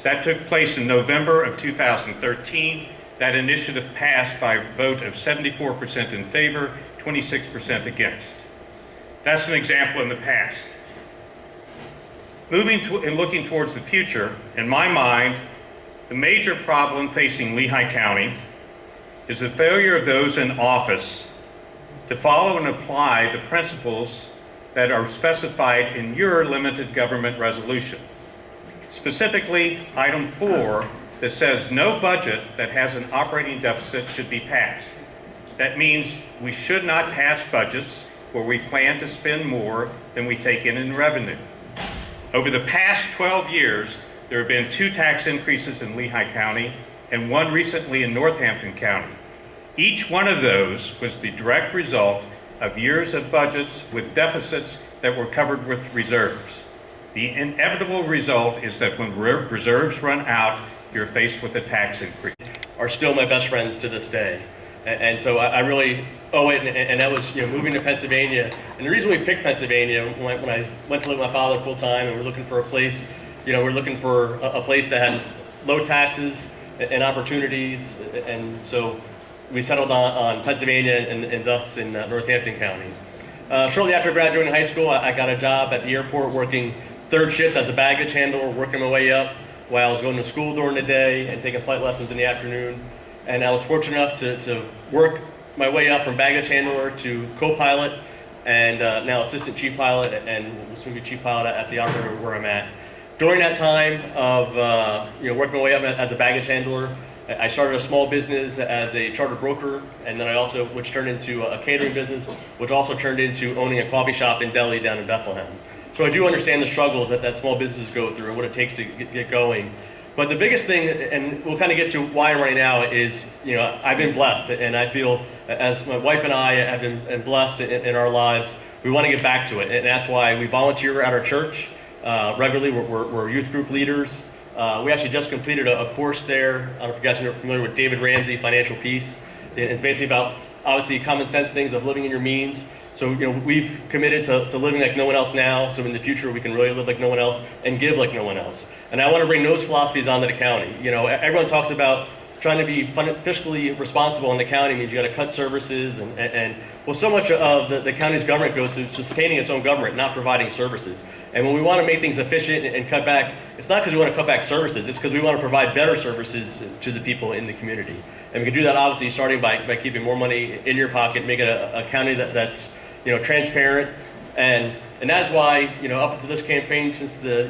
That took place in November of 2013. That initiative passed by a vote of 74% in favor, 26% against. That's an example in the past. And looking towards the future, in my mind, the major problem facing Lehigh County is the failure of those in office to follow and apply the principles that are specified in your limited government resolution. Specifically, item 4 that says no budget that has an operating deficit should be passed. That means we should not pass budgets where we plan to spend more than we take in revenue. Over the past 12 years, there have been 2 tax increases in Lehigh County and 1 recently in Northampton County. Each one of those was the direct result of years of budgets with deficits that were covered with reserves. The inevitable result is that when reserves run out, you're faced with a tax increase. Are still my best friends to this day. And so I really owe it, and that was moving to Pennsylvania. And the reason we picked Pennsylvania, when I went to live with my father full time and we're looking for a place, we're looking for a place that had low taxes and opportunities, and so we settled on Pennsylvania and thus in Northampton County. Shortly after graduating high school, I got a job at the airport working 3rd shift as a baggage handler, working my way up while I was going to school during the day and taking flight lessons in the afternoon. And I was fortunate enough to work my way up from baggage handler to co-pilot and now assistant chief pilot and will soon be chief pilot at the operator where I'm at. During that time of working my way up as a baggage handler, I started a small business as a charter broker, and then which turned into a catering business, which also turned into owning a coffee shop in Delhi down in Bethlehem. So I do understand the struggles that small businesses go through and what it takes to get going. But the biggest thing, and we'll kind of get to why I'm right now, is I've been blessed, and I feel as my wife and I have been blessed in our lives, we want to get back to it, and that's why we volunteer at our church regularly. We're youth group leaders. We actually just completed a course there. I don't know if you guys are familiar with David Ramsey, Financial Peace. It's basically about obviously common sense things of living in your means. So we've committed to living like no one else now, so in the future we can really live like no one else and give like no one else. And I want to bring those philosophies onto the county. Everyone talks about trying to be fiscally responsible in the county means you got to cut services and well, so much of the county's government goes to sustaining its own government, not providing services. And when we want to make things efficient and cut back, it's not because we want to cut back services, it's because we want to provide better services to the people in the community. And we can do that obviously starting by keeping more money in your pocket, make it a county that's transparent, and that's why up until this campaign,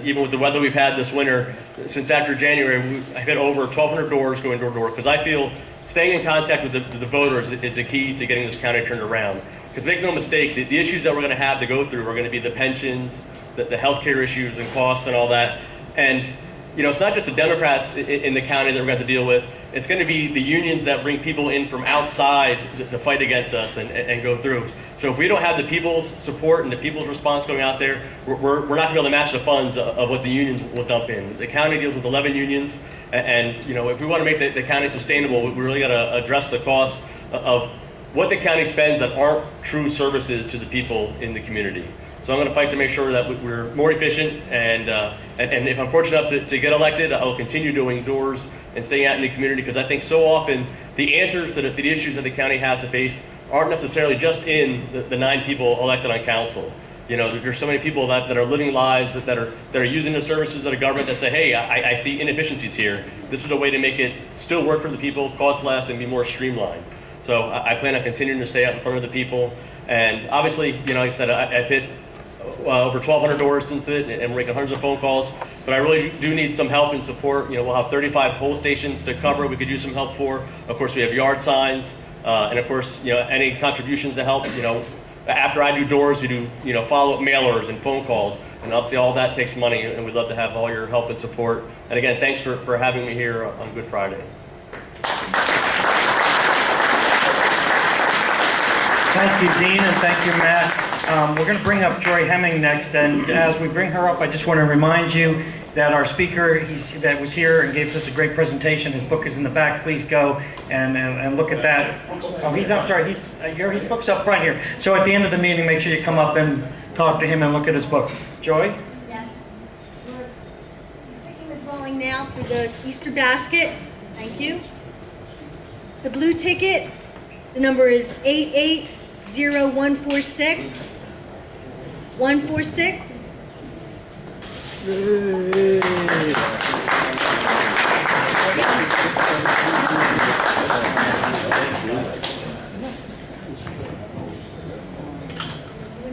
even with the weather we've had this winter, since after January, I've hit over 1,200 doors going door to door, because I feel staying in contact with the voters is the key to getting this county turned around. Because make no mistake, the issues that we're going to have to go through are going to be the pensions, the healthcare issues and costs and all that. And you know, it's not just the Democrats in the county that we're going to have to deal with. It's going to be the unions that bring people in from outside to fight against us and go through. So if we don't have the people's support and the people's response going out there, we're not going to be able to match the funds of what the unions will dump in. The county deals with 11 unions, and you know, if we want to make the county sustainable, we really got to address the costs of what the county spends that aren't true services to the people in the community. So I'm going to fight to make sure that we're more efficient, and if I'm fortunate enough to get elected, I'll continue doing doors and staying out in the community, because I think so often the answers to the issues that the county has to face aren't necessarily just in the 9 people elected on council. You know, there's so many people that are living lives that are using the services of the government that say, hey, I see inefficiencies here. This is a way to make it still work for the people, cost less, and be more streamlined. So I plan on continuing to stay out in front of the people. And obviously, you know, like I said, I've hit over 1,200 doors since it, and we're making hundreds of phone calls. But I really do need some help and support. You know, we'll have 35 poll stations to cover. We could use some help for. Of course, we have yard signs, and of course, you know, any contributions to help. You know, after I do doors, we do, you know, follow-up mailers and phone calls, and obviously all that takes money. And we'd love to have all your help and support. And again, thanks for having me here on Good Friday. Thank you, Dean, and thank you, Matt. We're going to bring up Joy Hemming next, and as we bring her up, I just want to remind you that our speaker that was here and gave us a great presentation, his book is in the back. Please go and look at that. Oh, his book's up front here. So at the end of the meeting, make sure you come up and talk to him and look at his book. Joy? Yes. He's picking the drawing now for the Easter basket. Thank you. The blue ticket, the number is 880146. 146. I'm going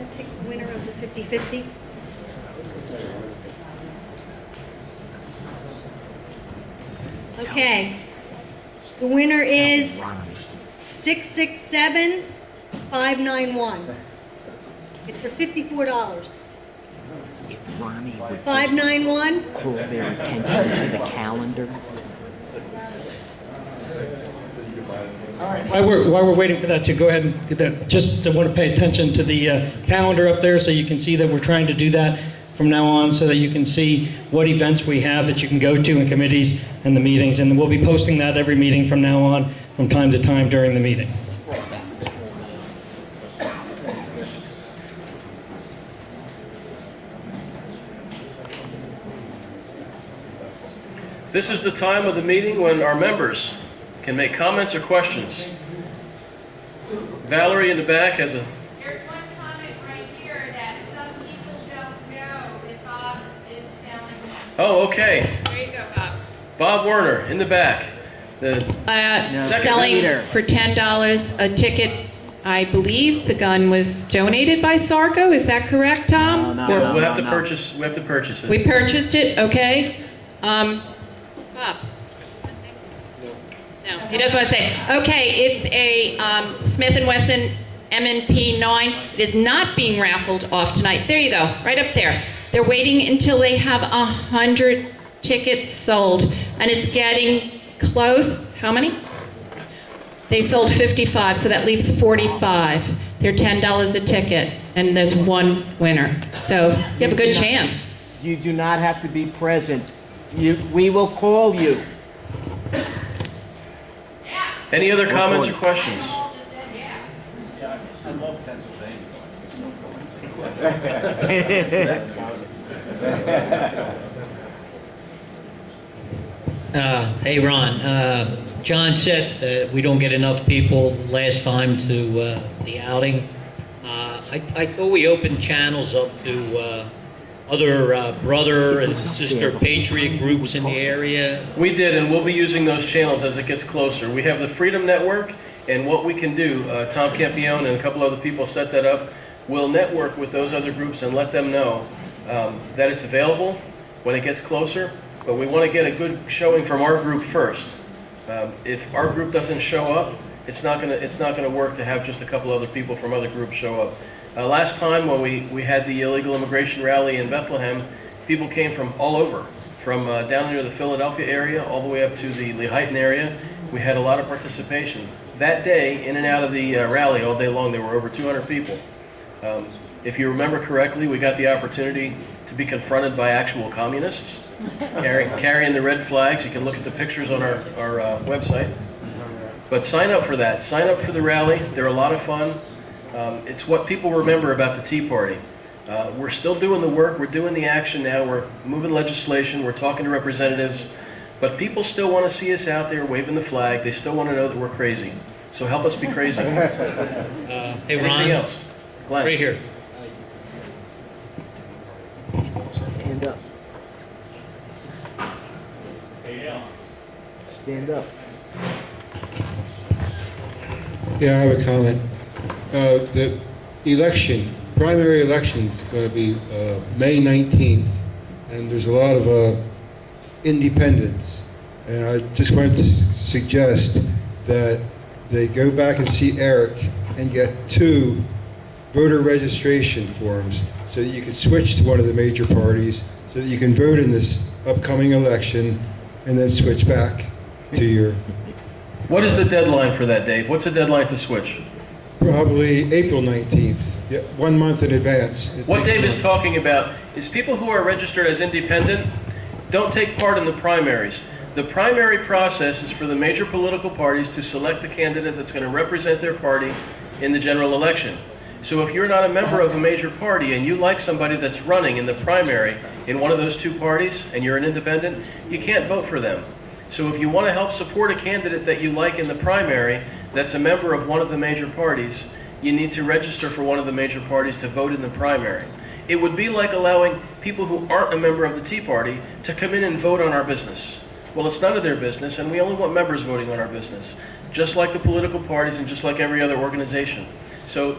to pick the winner of the 50-50. Okay. The winner is 667591. It's for $54. If Ronnie would 591. call their attention to the calendar. While we're waiting for that to go ahead and get that, just want to pay attention to the calendar up there so you can see that we're trying to do that from now on so that you can see what events we have that you can go to in committees and the meetings. And we'll be posting that every meeting from now on, from time to time during the meeting. This is the time of the meeting when our members can make comments or questions. Valerie in the back has a... There's one comment right here that some people don't know that Bob is selling. Oh, okay. There you go, Bob. Bob Werner in the back. Selling for $10 a ticket. I believe the gun was donated by Sarco. Is that correct, Tom? We'll have to purchase. We have to purchase it. We purchased it. Okay. Bob. No, he doesn't want to say. Okay, it's a Smith & Wesson M&P 9. It is not being raffled off tonight. There you go, right up there. They're waiting until they have 100 tickets sold, and it's getting close. How many? They sold 55, so that leaves 45. They're $10 a ticket, and there's one winner. So you have a good chance. You do not have to be present. We will call you. Any other comments or questions? I love Pennsylvania. Hey, Ron. John said that we don't get enough people last time to the outing. I thought we opened channels up to other brother and sister patriot groups in the area. We did, and we'll be using those channels as it gets closer. We have the Freedom Network, and what we can do, Tom Campione and a couple other people set that up. We'll network with those other groups and let them know that it's available when it gets closer. But we want to get a good showing from our group first. If our group doesn't show up, it's not gonna work to have just a couple other people from other groups show up. Last time when we had the illegal immigration rally in Bethlehem, people came from all over, from down near the Philadelphia area all the way up to the Lehighton area. We had a lot of participation. That day, in and out of the rally all day long, there were over 200 people. If you remember correctly, we got the opportunity to be confronted by actual communists carrying the red flags. You can look at the pictures on our website. But sign up for that. Sign up for the rally. They're a lot of fun. It's what people remember about the Tea Party. We're still doing the work. We're doing the action now. We're moving legislation. We're talking to representatives. But people still want to see us out there waving the flag. They still want to know that we're crazy. So help us be crazy. Hey, Ron. Anything else? Glenn. Right here. Stand up. Stand up. Yeah, I have a comment. The election, primary election is going to be May 19th, and there's a lot of independents. And I just wanted to suggest that they go back and see Eric and get 2 voter registration forms so that you can switch to one of the major parties, so that you can vote in this upcoming election and then switch back to your... What is the deadline for that, Dave? What's the deadline to switch? Probably April 19th, 1 month in advance. What Dave is talking about is people who are registered as independent don't take part in the primaries. The primary process is for the major political parties to select the candidate that's going to represent their party in the general election. So if you're not a member of a major party and you like somebody that's running in the primary in one of those 2 parties and you're an independent, you can't vote for them. So if you want to help support a candidate that you like in the primary that's a member of one of the major parties, you need to register for one of the major parties to vote in the primary. It would be like allowing people who aren't a member of the Tea Party to come in and vote on our business. Well, it's none of their business, and we only want members voting on our business, just like the political parties and just like every other organization. So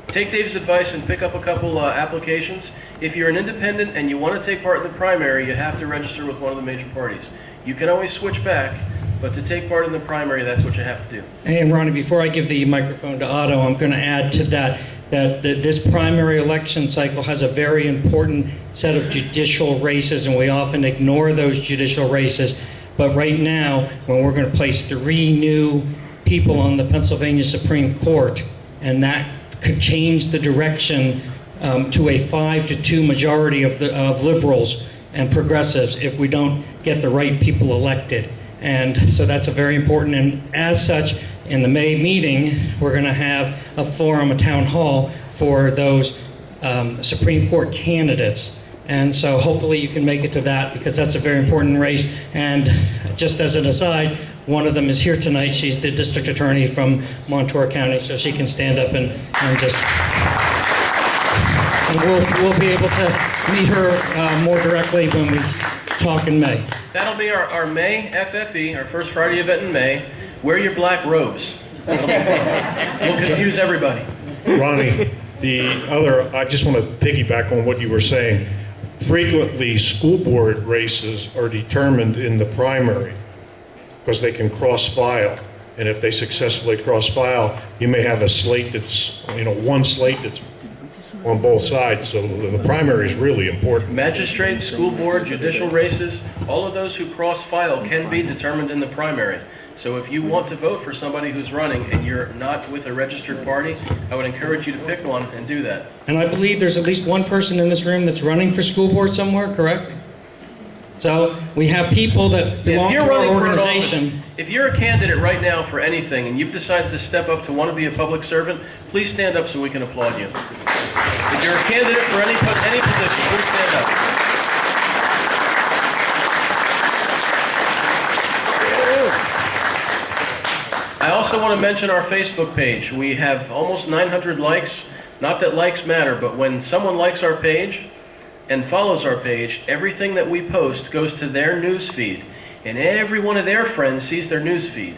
take Dave's advice and pick up a couple applications. If you're an independent and you want to take part in the primary, you have to register with one of the major parties. You can always switch back, but to take part in the primary, that's what you have to do. Hey, Ronnie, before I give the microphone to Otto, I'm going to add to that this primary election cycle has a very important set of judicial races, and we often ignore those judicial races. But right now, when we're going to place 3 new people on the Pennsylvania Supreme Court, and that could change the direction to a 5-2 majority of liberals and progressives if we don't get the right people elected. And so that's a very important, and as such, in the May meeting, we're going to have a forum, a town hall for those Supreme Court candidates. And so hopefully you can make it to that, because that's a very important race. And just as an aside, one of them is here tonight. She's the district attorney from Montour County, so she can stand up and just... And we'll be able to meet her more directly when we talk in May. That'll be our May FFE, our first Friday event in May. Wear your black robes. That'll be fun. We'll confuse everybody. Ronnie, I just want to piggyback on what you were saying. Frequently, school board races are determined in the primary because they can cross-file. And if they successfully cross-file, you may have a slate that's, one slate that's on both sides. So the primary is really important. Magistrate, school board, judicial races, all of those who cross-file can be determined in the primary. So if you want to vote for somebody who's running and you're not with a registered party, I would encourage you to pick one and do that. And I believe there's at least one person in this room that's running for school board somewhere, correct? So we have people that belong to our organization. If you're a candidate right now for anything and you've decided to step up to want to be a public servant, please stand up so we can applaud you. If you're a candidate for any position, please stand up. I also want to mention our Facebook page. We have almost 900 likes. Not that likes matter, but when someone likes our page and follows our page, everything that we post goes to their news feed, and every one of their friends sees their news feed.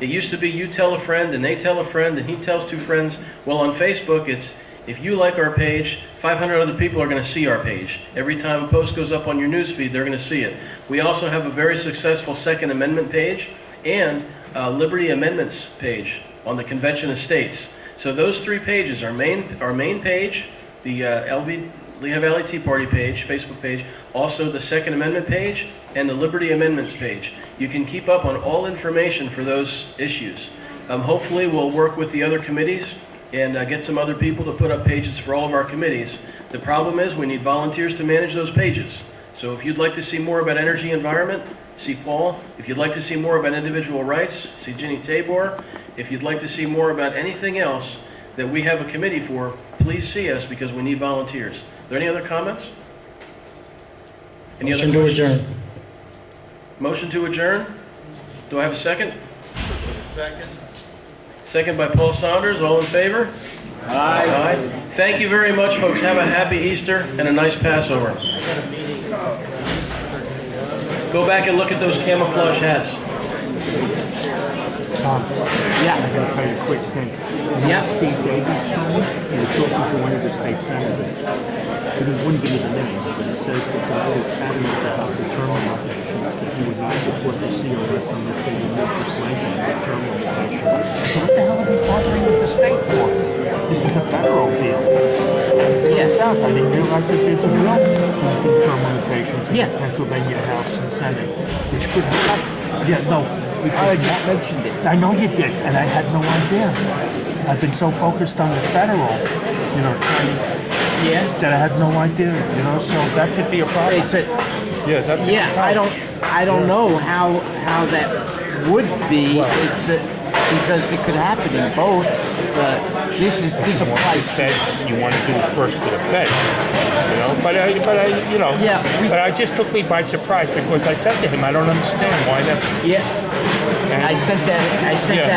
It used to be you tell a friend, and they tell a friend, and he tells 2 friends. Well, on Facebook, it's if you like our page, 500 other people are going to see our page. Every time a post goes up on your news feed, they're going to see it. We also have a very successful Second Amendment page. and Liberty Amendments page on the Convention of States. So those 3 pages, our main page, the Lehigh Valley Tea Party page, Facebook page, also the Second Amendment page, and the Liberty Amendments page. You can keep up on all information for those issues. Hopefully we'll work with the other committees and get some other people to put up pages for all of our committees. The problem is we need volunteers to manage those pages. So if you'd like to see more about energy environment, see Paul. If you'd like to see more about individual rights, see Ginny Tabor. If you'd like to see more about anything else that we have a committee for, please see us because we need volunteers. Are there any other comments? Any Motion other to questions? adjourn. Motion to adjourn? Do I have a second? Second. Second by Paul Saunders. All in favor? Aye. Thank you very much, folks. Have a happy Easter and a nice Passover. Go back and look at those camouflage hats. Yeah. I'm going to tell you a quick thing. Yeah. Steve Davis told me, he was talking to one of the state senators. He wouldn't give me the name, but he says the guy was adamant about the terminal locations, that he would not support the COS unless they remove this language of the terminal location. So what the hell are they partnering with the state for? This is a federal deal. Yes. I didn't realize that there's a bill to term limitations in the Pennsylvania House and Senate, which could help. Yeah, no. I just mentioned it. I know you did, and I had no idea. I've been so focused on the federal, that I had no idea, so that could be a problem. I don't know how that would be. Because it could happen in both. This applies to you want to do it first to the Fed, But it just took me by surprise because I said to him, I don't understand why that. Yeah. And I sent that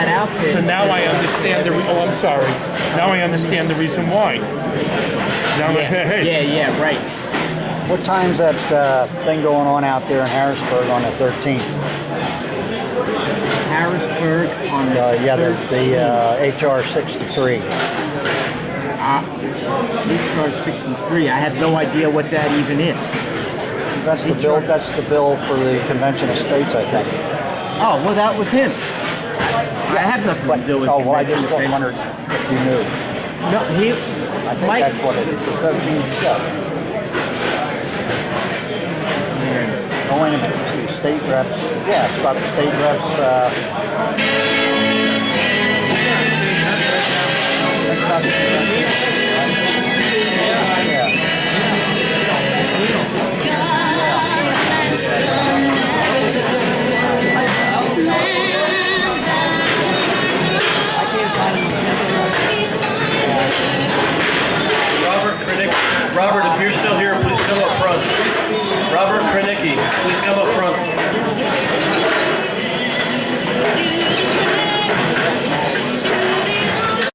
out to him. So now I understand I'm sorry. Now I understand the reason why. Now right. What time's that thing going on out there in Harrisburg on the 13th? Harrisburg on the HR 63. HR 63. I have no idea what that even is. That's the bill. That's the bill for the Convention of States, I think. Oh well, that was him. I have nothing to do with. Oh well, I just wondered if you knew. No, I think that's what it is. The 13th. Oh wait a minute. See, state reps. Yeah, it's about the state reps.